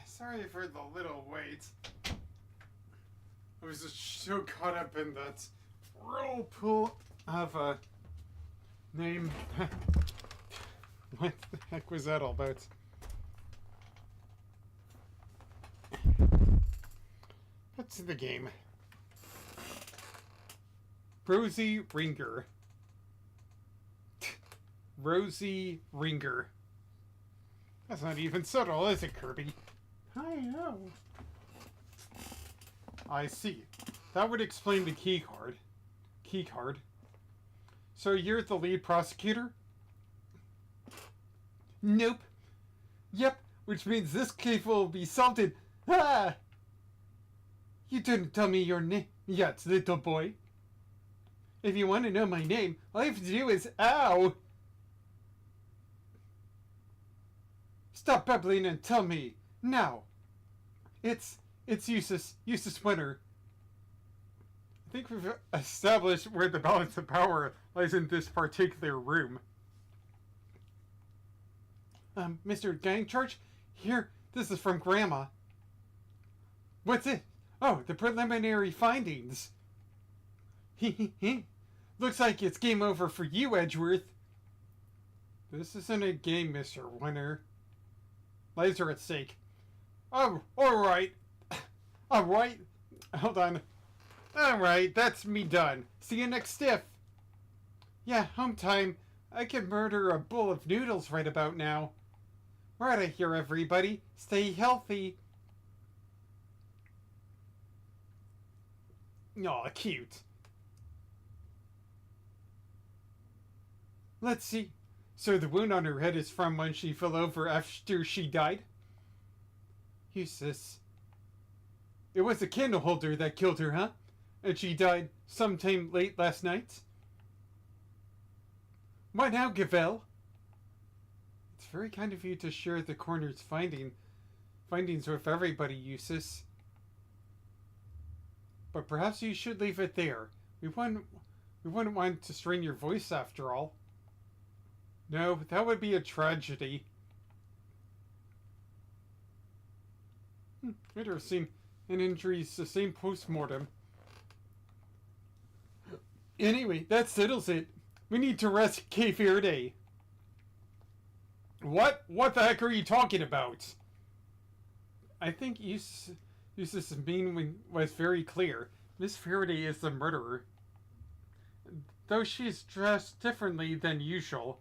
Sorry for the little wait. I was just so caught up in that whirlpool of a name. What the heck was that all about? What's the game? Rosie Ringer. Rosie Ringer. That's not even subtle, is it, Kirby? I know. I see. That would explain the key card. Key card. So you're the lead prosecutor? Nope. Yep, which means this case will be solved in... Ah! You didn't tell me your name yet, little boy. If you want to know my name, all you have to do is... Ow! Stop babbling and tell me. Now. It's Eustace Winter. I think we've established where the balance of power lies in this particular room. Mr. Gang Charge? Here, this is from Grandma. What's it? Oh, the preliminary findings. Looks like it's game over for you, Edgeworth. This isn't a game, Mr. Winter. Lives are at stake. Oh, alright. Alright. Hold on. Alright, that's me done. See you next stiff. Yeah, home time. I could murder a bowl of noodles right about now. We're out of here, everybody. Stay healthy. Aw, cute. Let's see. So the wound on her head is from when she fell over after she died? Eustace. It was a candle holder that killed her, huh? And she died sometime late last night? What now, Gavel? It's very kind of you to share the coroner's findings with everybody, Eustace. But perhaps you should leave it there. We wouldn't want to strain your voice after all. No, that would be a tragedy. Interesting. An injury sustained post-mortem. Anyway, that settles it. We need to rest Cape Verde. What? What the heck are you talking about? I think Eustace's meaning was very clear. Miss Faraday is the murderer. Though she's dressed differently than usual.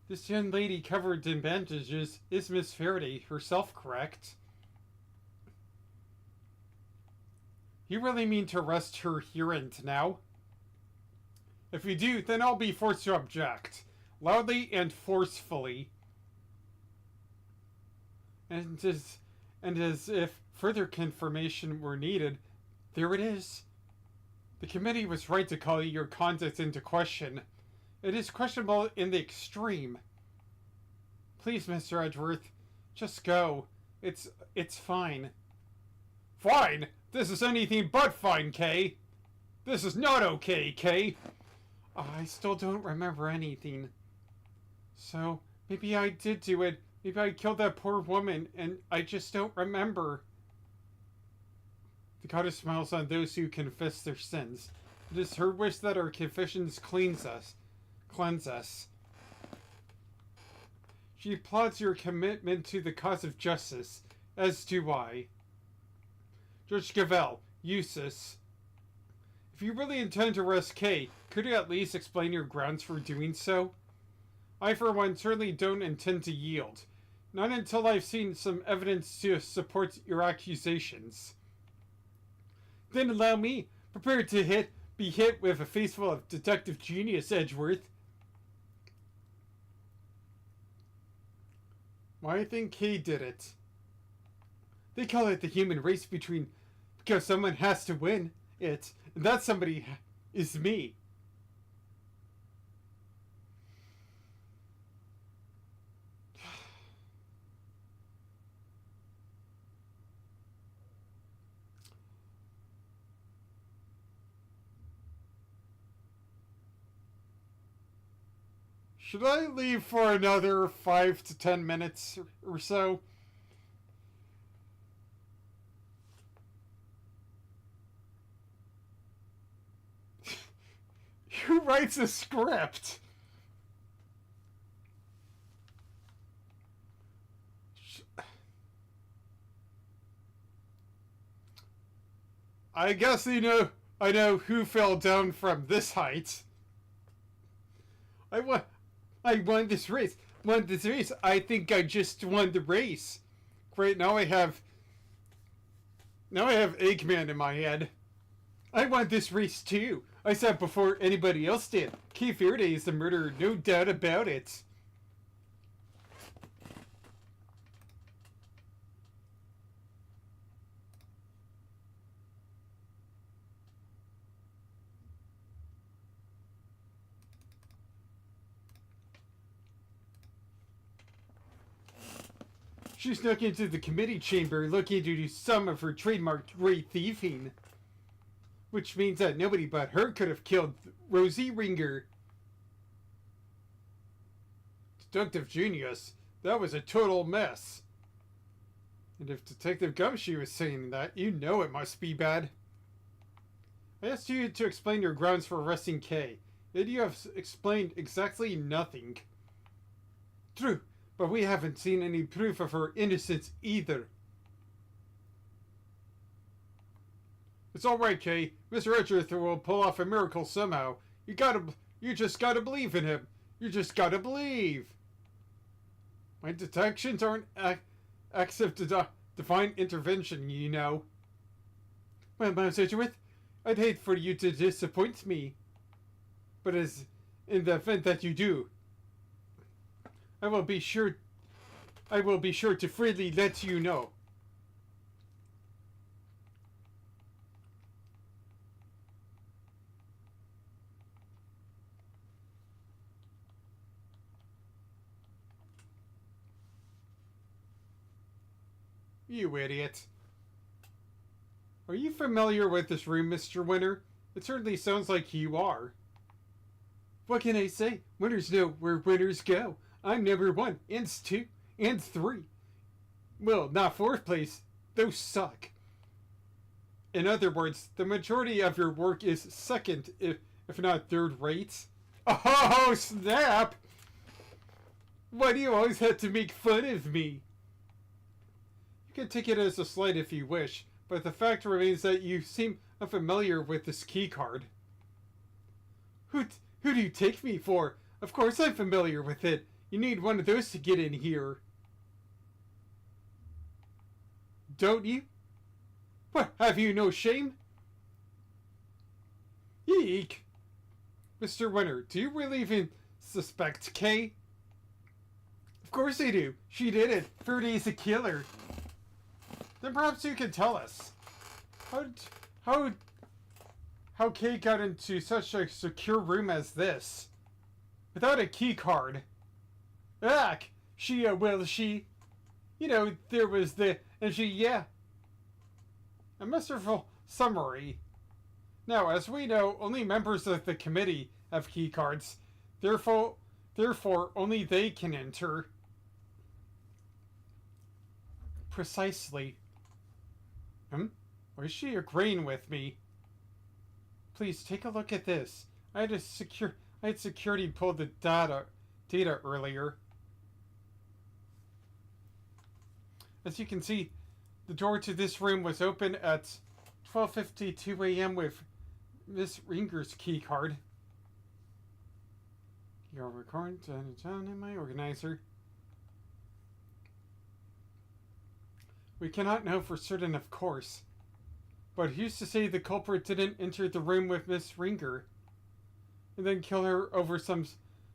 This young lady covered in bandages is Miss Faraday herself, correct? You really mean to arrest her here and now? If you do, then I'll be forced to object. Loudly and forcefully. And as if further confirmation were needed, there it is. The committee was right to call your conduct into question. It is questionable in the extreme. Please, Mr. Edgeworth, just go. It's fine. Fine? This is anything but fine, Kay. This is not okay, Kay. I still don't remember anything. So, maybe I did do it. Maybe I killed that poor woman, and I just don't remember. The goddess smiles on those who confess their sins. It is her wish that our confessions cleanse us. She applauds your commitment to the cause of justice, as do I. Judge Gavel, Eustace. If you really intend to arrest Kay, could you at least explain your grounds for doing so? I, for one, certainly don't intend to yield. Not until I've seen some evidence to support your accusations. Then allow me, prepared to be hit with a face full of detective genius, Edgeworth. Why, I think Kay did it. They call it the human race because someone has to win it, and that somebody is me. Should I leave for another 5 to 10 minutes or so? Who writes a script? I guess I know who fell down from this height. I won this race. I think I just won the race. Great, now I have Eggman in my head. I won this race too. I saw it before anybody else did. Key Verde is the murderer, no doubt about it. She snuck into the committee chamber looking to do some of her trademarked great thieving. Which means that nobody but her could have killed Rosie Ringer. Deductive genius. That was a total mess. And if Detective Gumshoe was saying that, you know it must be bad. I asked you to explain your grounds for arresting Kay. Yet you have explained exactly nothing. True, but we haven't seen any proof of her innocence either. It's alright, Kay. Mr. Edgerton will pull off a miracle somehow. You just gotta believe in him. You just gotta believe. My detections aren't acts of divine intervention, you know. Well, Miles Edgeworth, I'd hate for you to disappoint me. But as in the event that you do, I will be sure to freely let you know. You idiot. Are you familiar with this room, Mr. Winter? It certainly sounds like you are. What can I say? Winners know where winners go. I'm number 1, and 2, and 3. Well, not 4th place. Those suck. In other words, the majority of your work is second, if not third rate. Oh, snap! Why do you always have to make fun of me? You can take it as a slight if you wish, but the fact remains that you seem unfamiliar with this key card. Who do you take me for? Of course I'm familiar with it. You need one of those to get in here. Don't you? What, have you no shame? Eek. Mr. Winter, do you really even suspect Kay? Of course I do. She did it. Verdi's a killer. Then perhaps you can tell us. How Kay got into such a secure room as this? Without a key card. Ack! You know, there was the... And she, yeah. A masterful summary. Now, as we know, only members of the committee have key cards. Therefore, only they can enter. Precisely. Why is she agreeing with me? Please, take a look at this. I had security pull the data earlier. As you can see, the door to this room was open at 12:52 a.m. with Miss Ringer's key card. You're recording in my organizer. We cannot know for certain, of course. But who's to say the culprit didn't enter the room with Miss Ringer and then kill her over some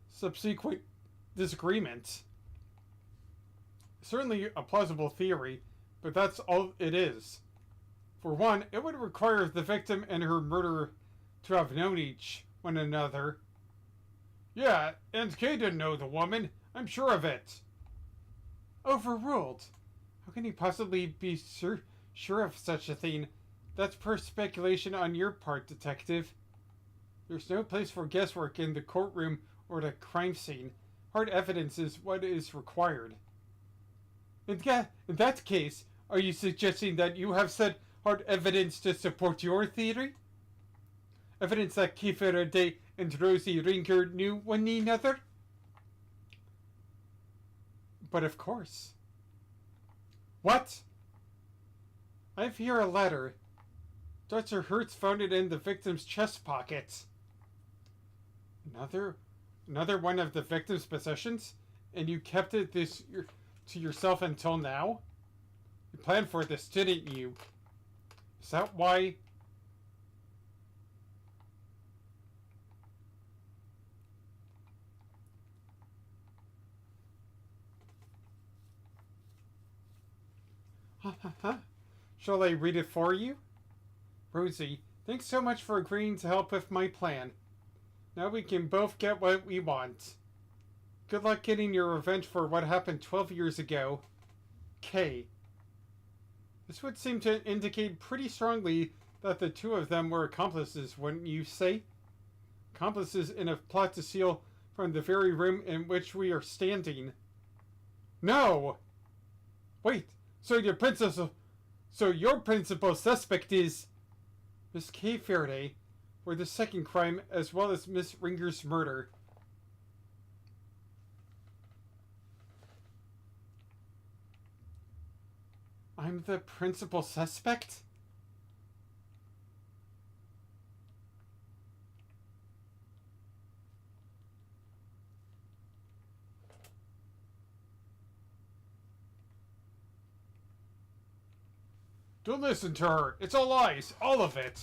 subsequent disagreement? Certainly a plausible theory, but that's all it is. For one, it would require the victim and her murderer to have known one another. Yeah, and Kay didn't know the woman. I'm sure of it. Overruled. How can you possibly be sure of such a thing? That's pure speculation on your part, Detective. There's no place for guesswork in the courtroom or the crime scene. Hard evidence is what is required. In that case, are you suggesting that you have said hard evidence to support your theory? Evidence that Kiefer and Rosie Ringer knew one another? But of course. What? I have here a letter. Dr. Hertz found it in the victim's chest pocket. Another one of the victim's possessions? And you kept it to yourself until now? You planned for this, didn't you? Is that why? Shall I read it for you? Rosie, thanks so much for agreeing to help with my plan. Now we can both get what we want. Good luck getting your revenge for what happened 12 years ago. K. This would seem to indicate pretty strongly that the two of them were accomplices, wouldn't you say? Accomplices in a plot to steal from the very room in which we are standing. No! Wait, so your principal suspect is Miss K. Faraday for the second crime as well as Miss Ringer's murder. I'm the principal suspect? Don't listen to her. It's all lies. All of it.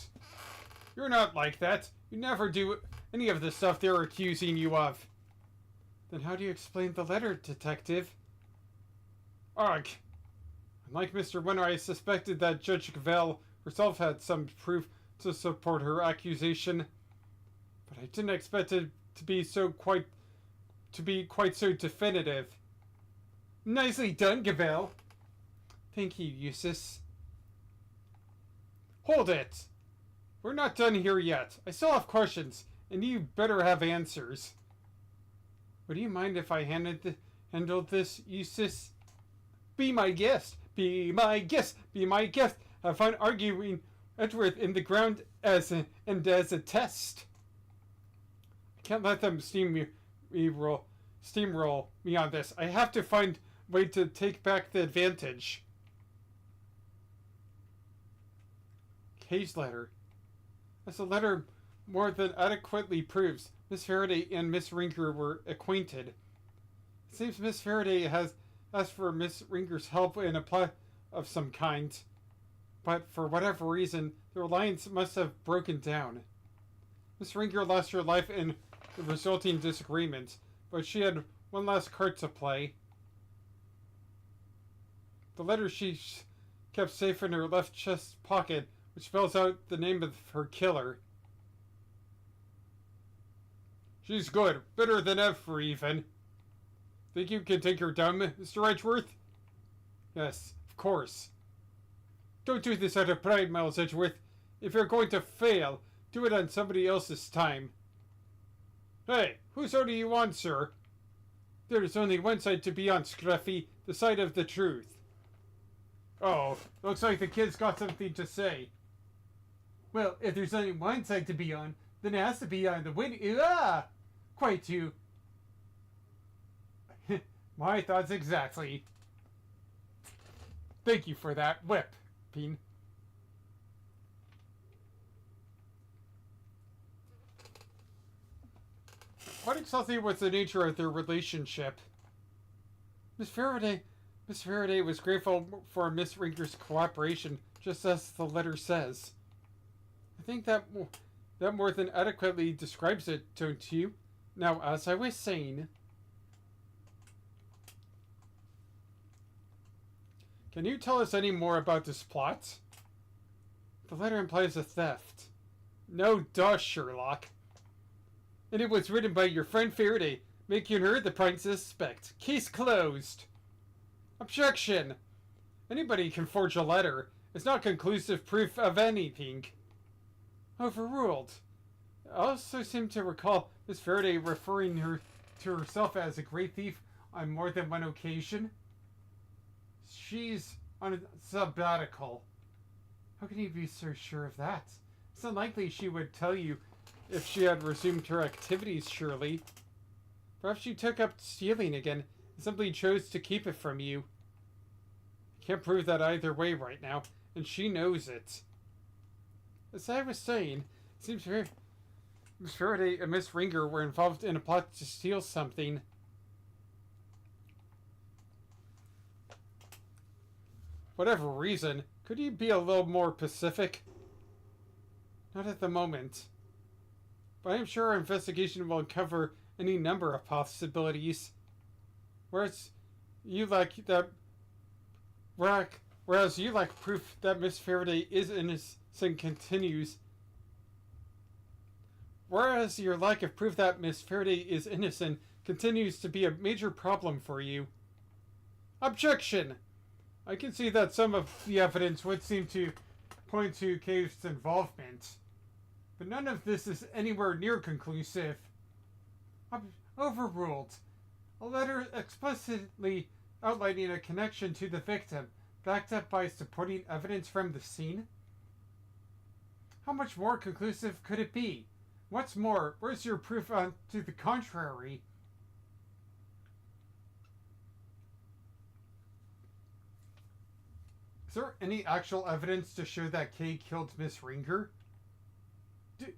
You're not like that. You never do any of the stuff they're accusing you of. Then how do you explain the letter, Detective? Ugh. Unlike Mr. Winter, I suspected that Judge Gavelle herself had some proof to support her accusation. But I didn't expect it to be quite so definitive. Nicely done, Gavelle. Thank you, Eustace. Hold it! We're not done here yet. I still have questions, and you better have answers. Would you mind if I handled this, Eustace? Be my guest! Be my guest! Be my guest! Have fun arguing Edgeworth in the ground as a test. I can't let them steamroll me on this. I have to find a way to take back the advantage. K's letter. As the letter more than adequately proves, Miss Faraday and Miss Ringer were acquainted. It seems Miss Faraday has asked for Miss Ringer's help in a plot of some kind, but for whatever reason, their alliance must have broken down. Miss Ringer lost her life in the resulting disagreement, but she had one last card to play. The letter she kept safe in her left chest pocket, which spells out the name of her killer. She's good. Better than ever, even. Think you can take her down, Mr. Edgeworth? Yes, of course. Don't do this out of pride, Miles Edgeworth. If you're going to fail, do it on somebody else's time. Hey, whose side do you want, sir? There's only one side to be on, Scruffy. The side of the truth. Oh, looks like the kid's got something to say. Well, if there's only one side to be on, then it has to be on the winning. Quite too. My thoughts exactly. Thank you for that whip, Peen. What exactly was the nature of their relationship? Miss Faraday was grateful for Miss Ringer's cooperation, just as the letter says. I think that more than adequately describes it, don't you? Now, as I was saying... Can you tell us any more about this plot? The letter implies a theft. No duh, Sherlock. And it was written by your friend Faraday, making her the prime suspect. Case closed. Objection! Anybody can forge a letter. It's not conclusive proof of anything. Overruled. I also seem to recall Miss Faraday referring her to herself as a great thief on more than one occasion. She's on a sabbatical. How can you be so sure of that? It's unlikely she would tell you if she had resumed her activities, surely. Perhaps she took up stealing again and simply chose to keep it from you. I can't prove that either way right now, and she knows it. As I was saying, it seems Miss Faraday and Miss Ringer were involved in a plot to steal something. Whatever reason, could you be a little more specific? Not at the moment. But I'm sure our investigation will uncover any number of possibilities. Whereas you like proof that Miss Faraday is innocent continues. Whereas your lack of proof that Miss Faraday is innocent continues to be a major problem for you. Objection! I can see that some of the evidence would seem to point to Cave's involvement, but none of this is anywhere near conclusive. Overruled. A letter explicitly outlining a connection to the victim, backed up by supporting evidence from the scene? How much more conclusive could it be? What's more, where's your proof to the contrary? Is there any actual evidence to show that Kay killed Miss Ringer?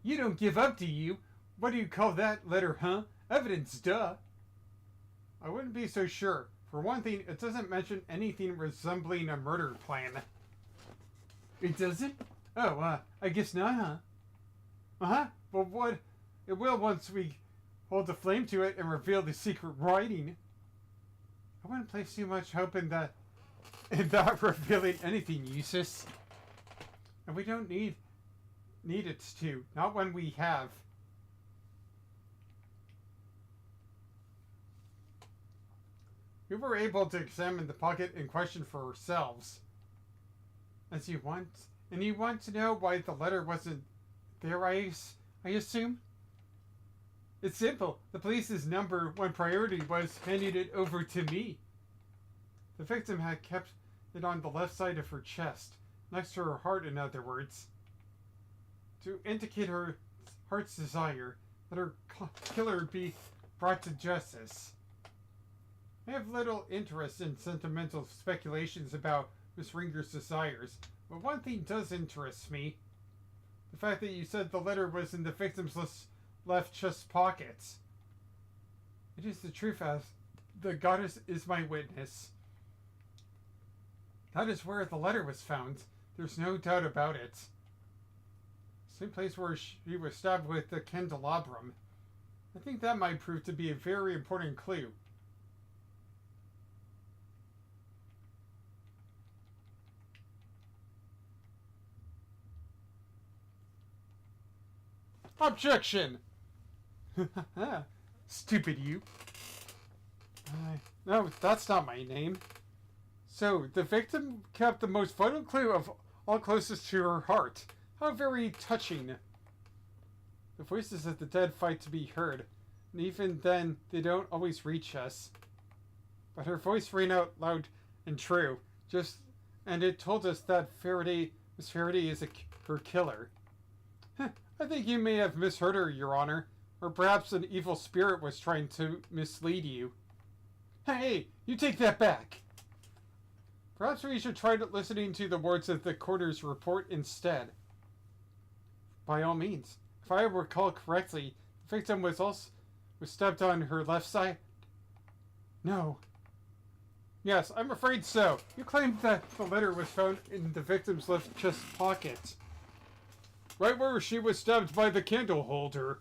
You don't give up, do you? What do you call that letter, huh? Evidence, duh. I wouldn't be so sure. For one thing, it doesn't mention anything resembling a murder plan. It doesn't? Oh, I guess not, huh? Uh-huh. But what? It will once we hold the flame to it and reveal the secret writing. I wouldn't place too much hope in that revealing anything, Eustace. And we don't need it to. Not when we have. We were able to examine the pocket in question for ourselves. As you want. And you want to know why the letter wasn't there, I assume? It's simple. The police's number one priority was handing it over to me. The victim had kept it on the left side of her chest, next to her heart, in other words, to indicate her heart's desire that her killer be brought to justice. I have little interest in sentimental speculations about Miss Ringer's desires, but one thing does interest me. The fact that you said the letter was in the victim's left chest pockets. It is the truth, as the goddess is my witness. That is where the letter was found. There's no doubt about it. Same place where she was stabbed with the candelabrum. I think that might prove to be a very important clue. Objection! Stupid you. No, that's not my name. So, the victim kept the most vital clue of all closest to her heart. How very touching. The voices of the dead fight to be heard, and even then, they don't always reach us. But her voice rang out loud and true, and it told us that Miss Faraday is her killer. I think you may have misheard her, Your Honor, or perhaps an evil spirit was trying to mislead you. Hey, you take that back! Perhaps we should try listening to the words of the coroner's report instead. By all means. If I recall correctly, the victim was stabbed on her left side? No. Yes, I'm afraid so. You claimed that the letter was found in the victim's left chest pocket. Right where she was stabbed by the candle holder.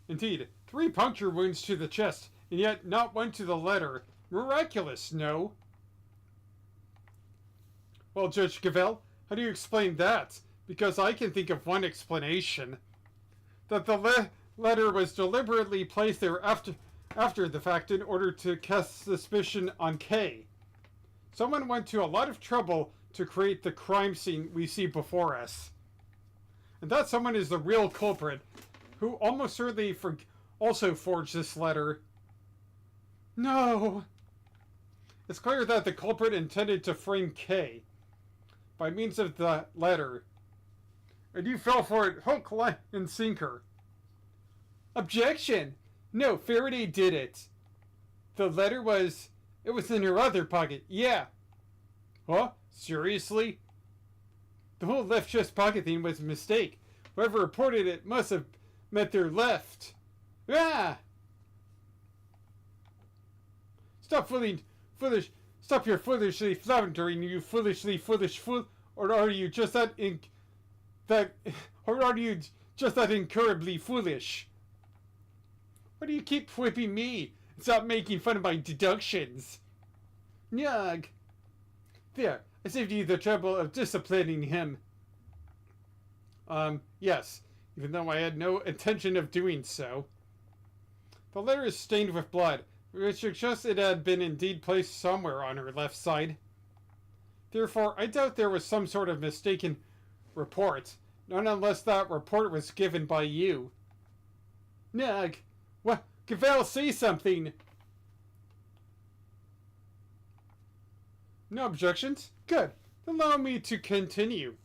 Indeed, 3 puncture wounds to the chest, and yet not one to the letter. Miraculous, no? Well, Judge Cavell, how do you explain that? Because I can think of one explanation. That the letter was deliberately placed there after the fact in order to cast suspicion on Kay. Someone went to a lot of trouble to create the crime scene we see before us. And that someone is the real culprit, who almost certainly also forged this letter. No! It's clear that the culprit intended to frame Kay by means of the letter. And you fell for it hook, line, and sinker. Objection! No, Faraday did it. The letter was... It was in her other pocket. Yeah. Huh? Seriously? The whole left chest pocket thing was a mistake. Whoever reported it must have meant their left. Ah! Stop fooling... Foolish... Stop your foolishly floundering, you foolishly foolish fool. Or are you just that or are you just that incurably foolish? Why do you keep whipping me? Stop making fun of my deductions. Nyag. There, I saved you the trouble of disciplining him. Yes, even though I had no intention of doing so. The letter is stained with blood, which suggests it had been indeed placed somewhere on her left side. Therefore, I doubt there was some sort of mistaken report, not unless that report was given by you. Nag, what? Cavell, say something! No objections? Good. Allow me to continue.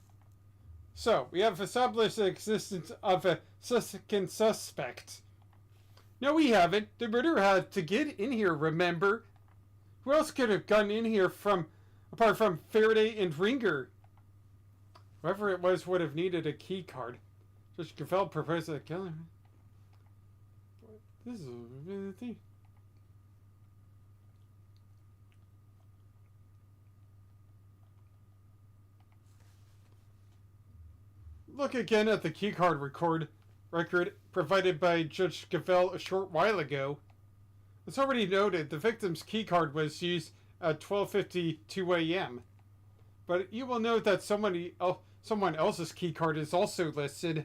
So, we have established the existence of a second suspect. No, we haven't. The murderer had to get in here, remember? Who else could have gotten in here apart from Faraday and Ringer? Whoever it was would have needed a key card. Judge Cavell proposed to kill him. This is a thing. Look again at the keycard record provided by Judge Cavell a short while ago. As already noted, the victim's keycard was used at 12:52 a.m. But you will note that someone else's keycard is also listed.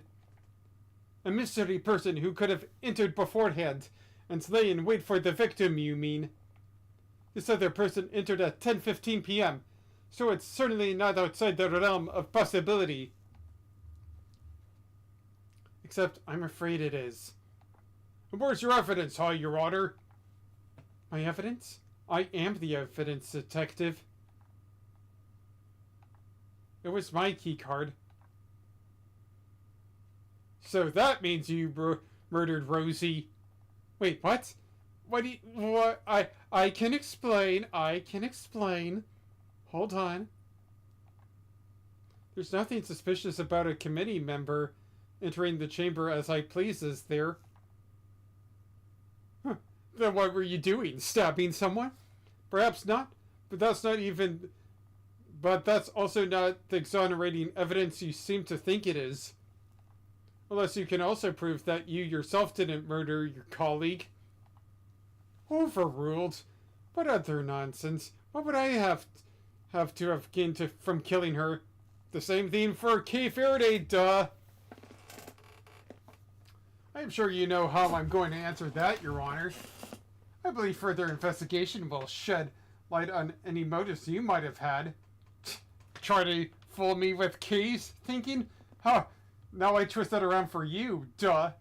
A mystery person who could have entered beforehand and lay in wait for the victim, you mean? This other person entered at 10:15 p.m., so it's certainly not outside the realm of possibility. Except, I'm afraid it is. And where's your evidence, Your Honor? My evidence? I am the evidence detective. It was my keycard. So that means you murdered Rosie. Wait, what? What? I can explain. Hold on. There's nothing suspicious about a committee member entering the chamber as I please, is there? Huh. Then what were you doing? Stabbing someone? Perhaps not, but that's also not the exonerating evidence you seem to think it is. Unless you can also prove that you yourself didn't murder your colleague. Overruled? What other nonsense? What would I have to have gained from killing her? The same thing for Kay Faraday, duh! I'm sure you know how I'm going to answer that, Your Honor. I believe further investigation will shed light on any motives you might have had. Try to fool me with Kay's thinking? Huh, now I twist that around for you, duh.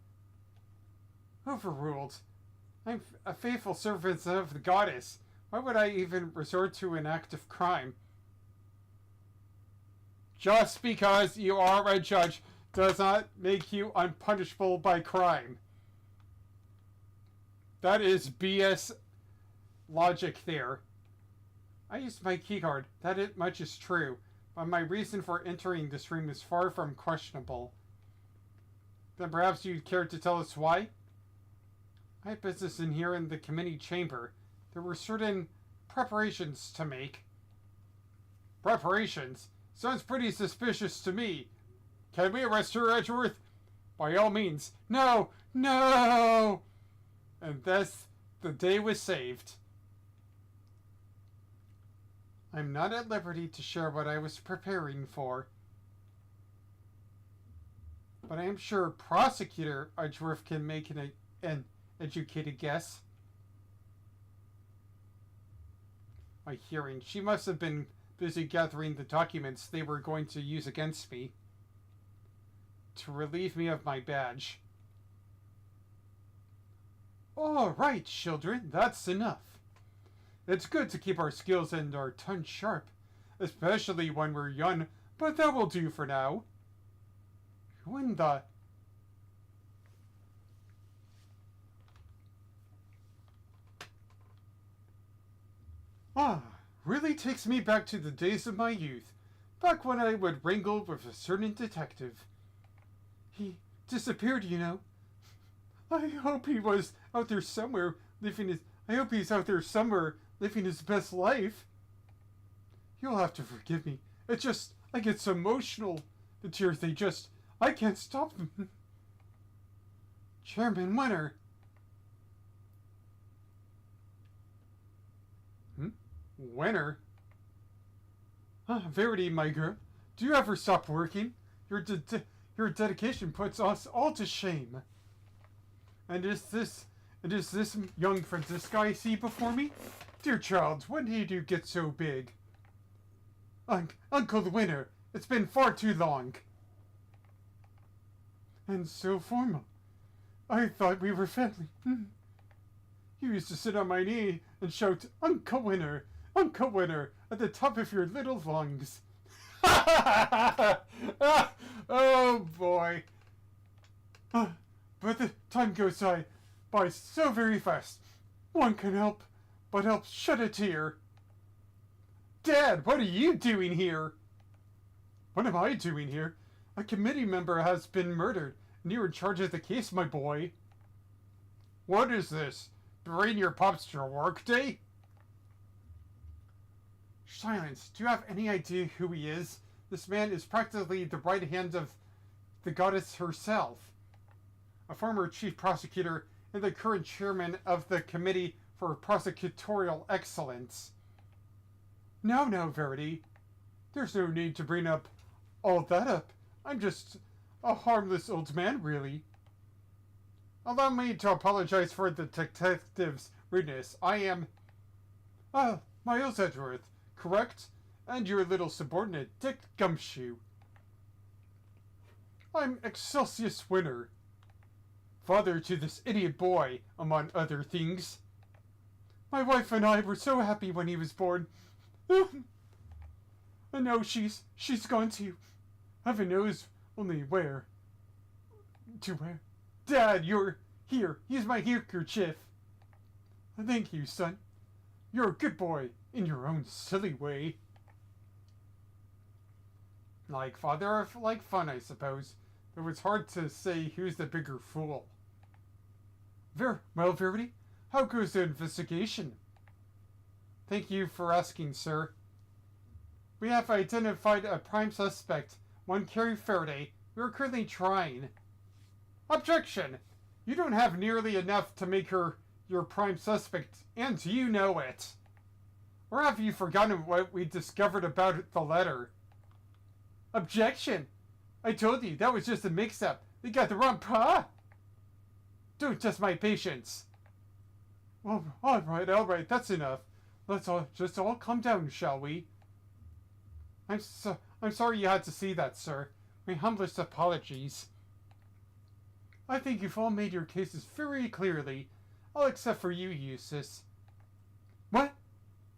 Overruled. I'm a faithful servant of the goddess. Why would I even resort to an act of crime? Just because you are a judge does not make you unpunishable by crime. That is BS logic there. I used my keycard, that much is true, but my reason for entering this room is far from questionable. Then perhaps you'd care to tell us why? I had business in here in the committee chamber. There were certain preparations to make. Preparations? Sounds pretty suspicious to me. Can we arrest her, Edgeworth? By all means. No! No! And thus, the day was saved. I'm not at liberty to share what I was preparing for. But I am sure Prosecutor Edgeworth can make an educated guess. My hearing. She must have been busy gathering the documents they were going to use against me. to relieve me of my badge. All right, children, that's enough. It's good to keep our skills and our tongue sharp, especially when we're young, but that will do for now. When the... really takes me back to the days of my youth, back when I would wrangle with a certain detective. He disappeared, you know. I hope he was out there somewhere living his... I hope he's out there somewhere living his best life. You'll have to forgive me. It's just, I get so emotional. The tears, I can't stop them. Chairman Winner. Winner? Verity, my girl, do you ever stop working? Your dedication puts us all to shame. And is this young Francisca I see before me? Dear child, when did you get so big? Uncle Winner, it's been far too long. And so formal. I thought we were family. You used to sit on my knee and shout, Uncle Winner, Uncle Winner, at the top of your little lungs. Oh boy. But the time goes by so very fast. One can help shed a tear. Dad, what are you doing here? What am I doing here? A committee member has been murdered, and you're in charge of the case, my boy. What is this? Bring your pups to work day? Silence. Do you have any idea who he is? This man is practically the right hand of the goddess herself. A former chief prosecutor and the current chairman of the Committee for Prosecutorial Excellence. No, Verity. There's no need to bring all that up. I'm just a harmless old man, really. Allow me to apologize for the detective's rudeness. I am... Miles Edgeworth, correct? And your little subordinate, Dick Gumshoe. I'm Excelsius Winner. Father to this idiot boy, among other things. My wife and I were so happy when he was born. And now she's gone to... Heaven knows only where. To where? Dad, you're here. Here's my handkerchief. Thank you, son. You're a good boy, in your own silly way. Like father, like fun, I suppose. Though it's hard to say who's the bigger fool. Well, Verity, how goes the investigation? Thank you for asking, sir. We have identified a prime suspect, one Carrie Faraday. We are currently trying. Objection! You don't have nearly enough to make her your prime suspect, and you know it. Or have you forgotten what we discovered about the letter? Objection! I told you, that was just a mix-up. We got the wrong Don't test my patience. Well, alright, that's enough. Let's just all calm down, shall we? I'm sorry you had to see that, sir. My humblest apologies. I think you've all made your cases very clearly, all except for you, Eustace. What?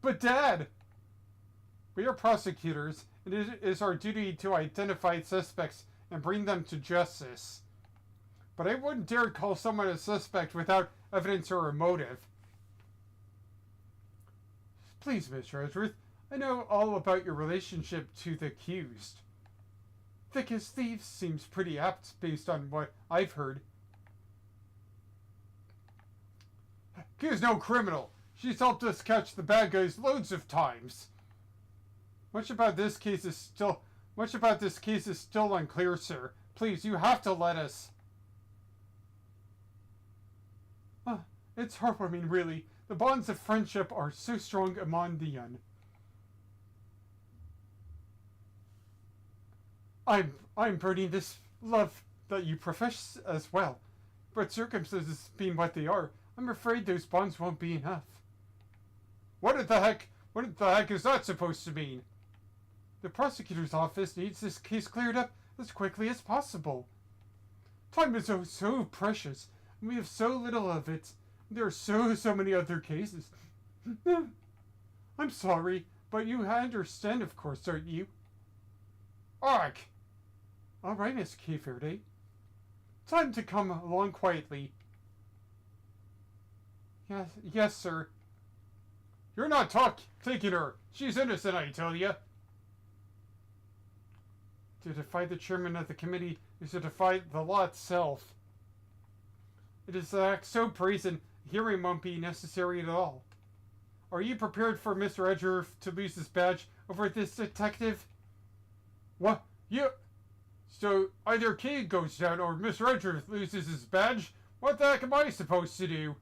But Dad! We are prosecutors, and it is our duty to identify suspects and bring them to justice. But I wouldn't dare call someone a suspect without evidence or a motive. Please, Mr. Edgeworth, I know all about your relationship to the accused. Thick as thieves seems pretty apt based on what I've heard. Q's no criminal. She's helped us catch the bad guys loads of times. Much about this case is still unclear, sir. Please, you have to let us... It's heartwarming, really. The bonds of friendship are so strong among the young. I'm burning this love that you profess as well. But circumstances being what they are, I'm afraid those bonds won't be enough. What the heck is that supposed to mean? The prosecutor's office needs this case cleared up as quickly as possible. Time is so precious, and we have so little of it. There are so many other cases. I'm sorry, but you understand, of course, don't you? Ugh! All right, Miss Keyferde. Time to come along quietly. Yes, sir. You're not taking her. She's innocent, I tell you. To defy the chairman of the committee is to defy the law itself. It is an act so brazen, a hearing won't be necessary at all. Are you prepared for Mr. Edgeworth to lose his badge over this detective? What? You... So, either Kay goes down or Mr. Edgeworth loses his badge? What the heck am I supposed to do?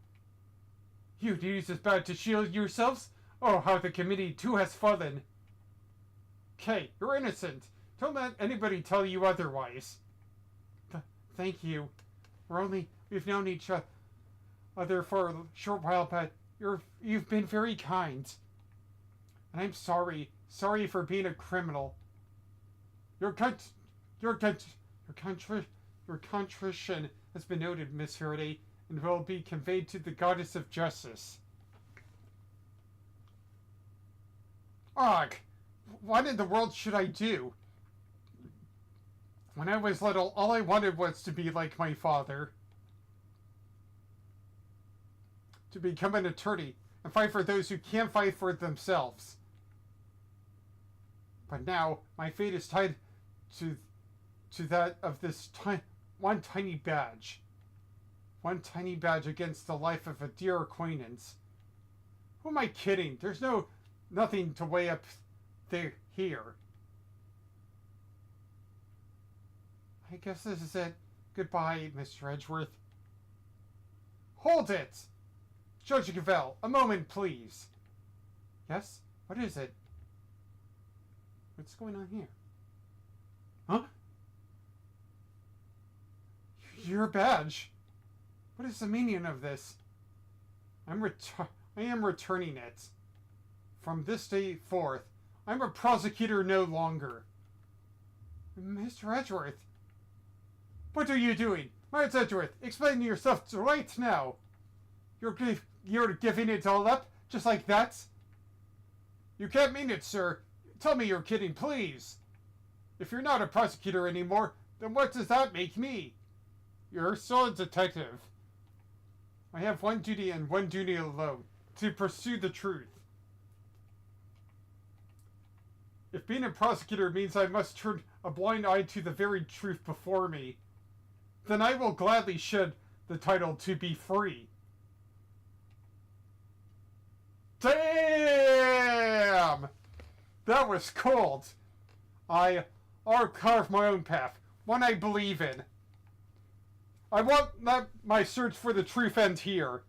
You'd use this badge to shield yourselves? Oh, how the committee too has fallen. Kay, you're innocent. Don't let anybody tell you otherwise. Thank you. We've known each other for a short while, but you've been very kind. And I'm sorry. Sorry for being a criminal. Your contrition has been noted, Miss Faraday, and will be conveyed to the goddess of justice. Ugh! What in the world should I do? When I was little, all I wanted was to be like my father. To become an attorney and fight for those who can't fight for themselves. But now, my fate is tied to that of this one tiny badge. One tiny badge against the life of a dear acquaintance. Who am I kidding? There's nothing to weigh up here. I guess this is it. Goodbye, Mr. Edgeworth. Hold it! Judge Cavell, a moment, please. Yes? What is it? What's going on here? Huh? Your badge? What is the meaning of this? I am returning it. From this day forth, I'm a prosecutor no longer. Mr. Edgeworth? What are you doing? Miles Edgeworth, explain yourself right now. You're giving it all up, just like that? You can't mean it, sir. Tell me you're kidding, please. If you're not a prosecutor anymore, then what does that make me? You're still a detective. I have one duty and one duty alone, to pursue the truth. If being a prosecutor means I must turn a blind eye to the very truth before me, then I will gladly shed the title to be free. Damn! That was cold. I'll carve my own path, one I believe in. I won't let my search for the truth end here.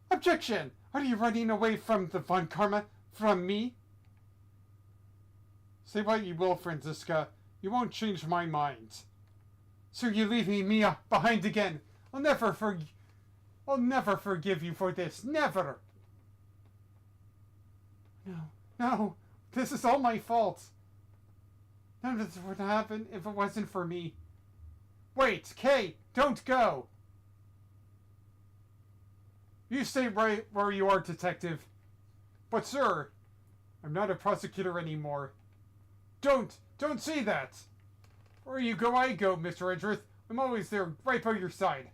Objection! Are you running away from the Von Karma? From me? Say what you will, Franziska. You won't change my mind. So you're leaving me behind again. I'll never forgive you for this. Never! No. This is all my fault. None of this would happen if it wasn't for me. Wait, Kay, don't go. You stay right where you are, detective. But sir, I'm not a prosecutor anymore. Don't say that. Where you go, I go, Mr. Edgeworth. I'm always there, right by your side.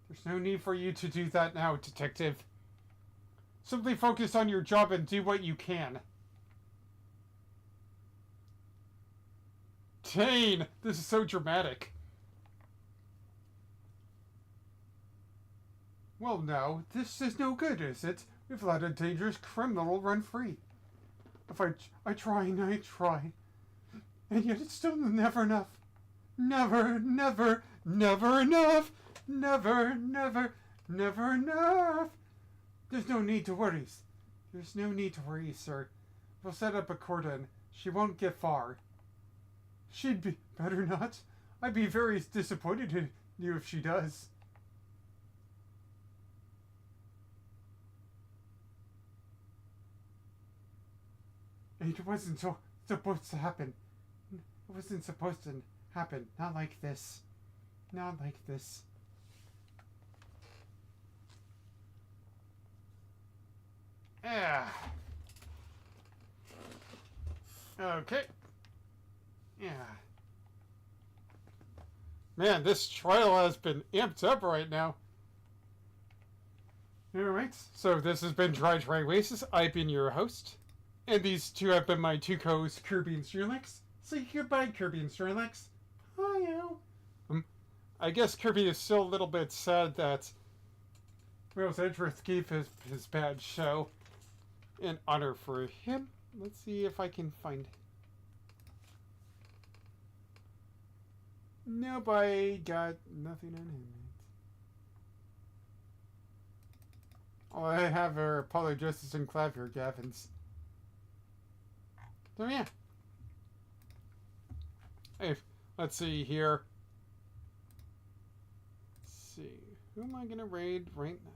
There's no need for you to do that now, detective. Simply focus on your job and do what you can. Dane, this is so dramatic. Well, now, this is no good, is it? We've let a dangerous criminal run free. If I try and I try, and yet it's still never enough. Never enough. Never enough. There's no need to worry. Sir. We'll set up a cordon. She won't get far. She'd be better not. I'd be very disappointed in you if she does. It wasn't supposed to happen. It wasn't supposed to happen. Not like this. Not like this. Yeah. Okay. Yeah. Man, this trial has been amped up right now. Alright, so this has been Dry Oasis. I've been your host. And these two have been my two co-hosts, Kirby and Sterlex. Say goodbye, Kirby and Sterlex. Hiyo. I guess Kirby is still a little bit sad that Rose Edgeworth gave his bad show in honor for him. Let's see if I can find... Nope, I got nothing on him. All I have are Apollo Justice and Clavier Gavins. So yeah. Hey, let's see here. Let's see. Who am I gonna raid right now?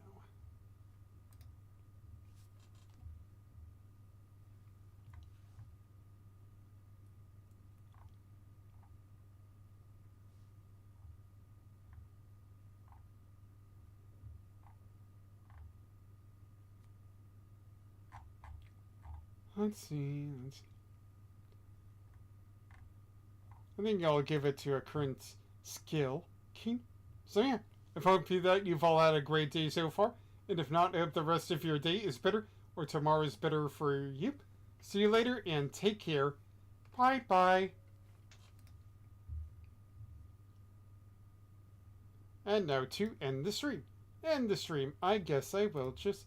Let's see. I think I'll give it to a current skill king. So yeah, I hope that you've all had a great day so far. And if not, I hope the rest of your day is better or tomorrow is better for you. See you later and take care. Bye bye. And now to end the stream. I guess I will just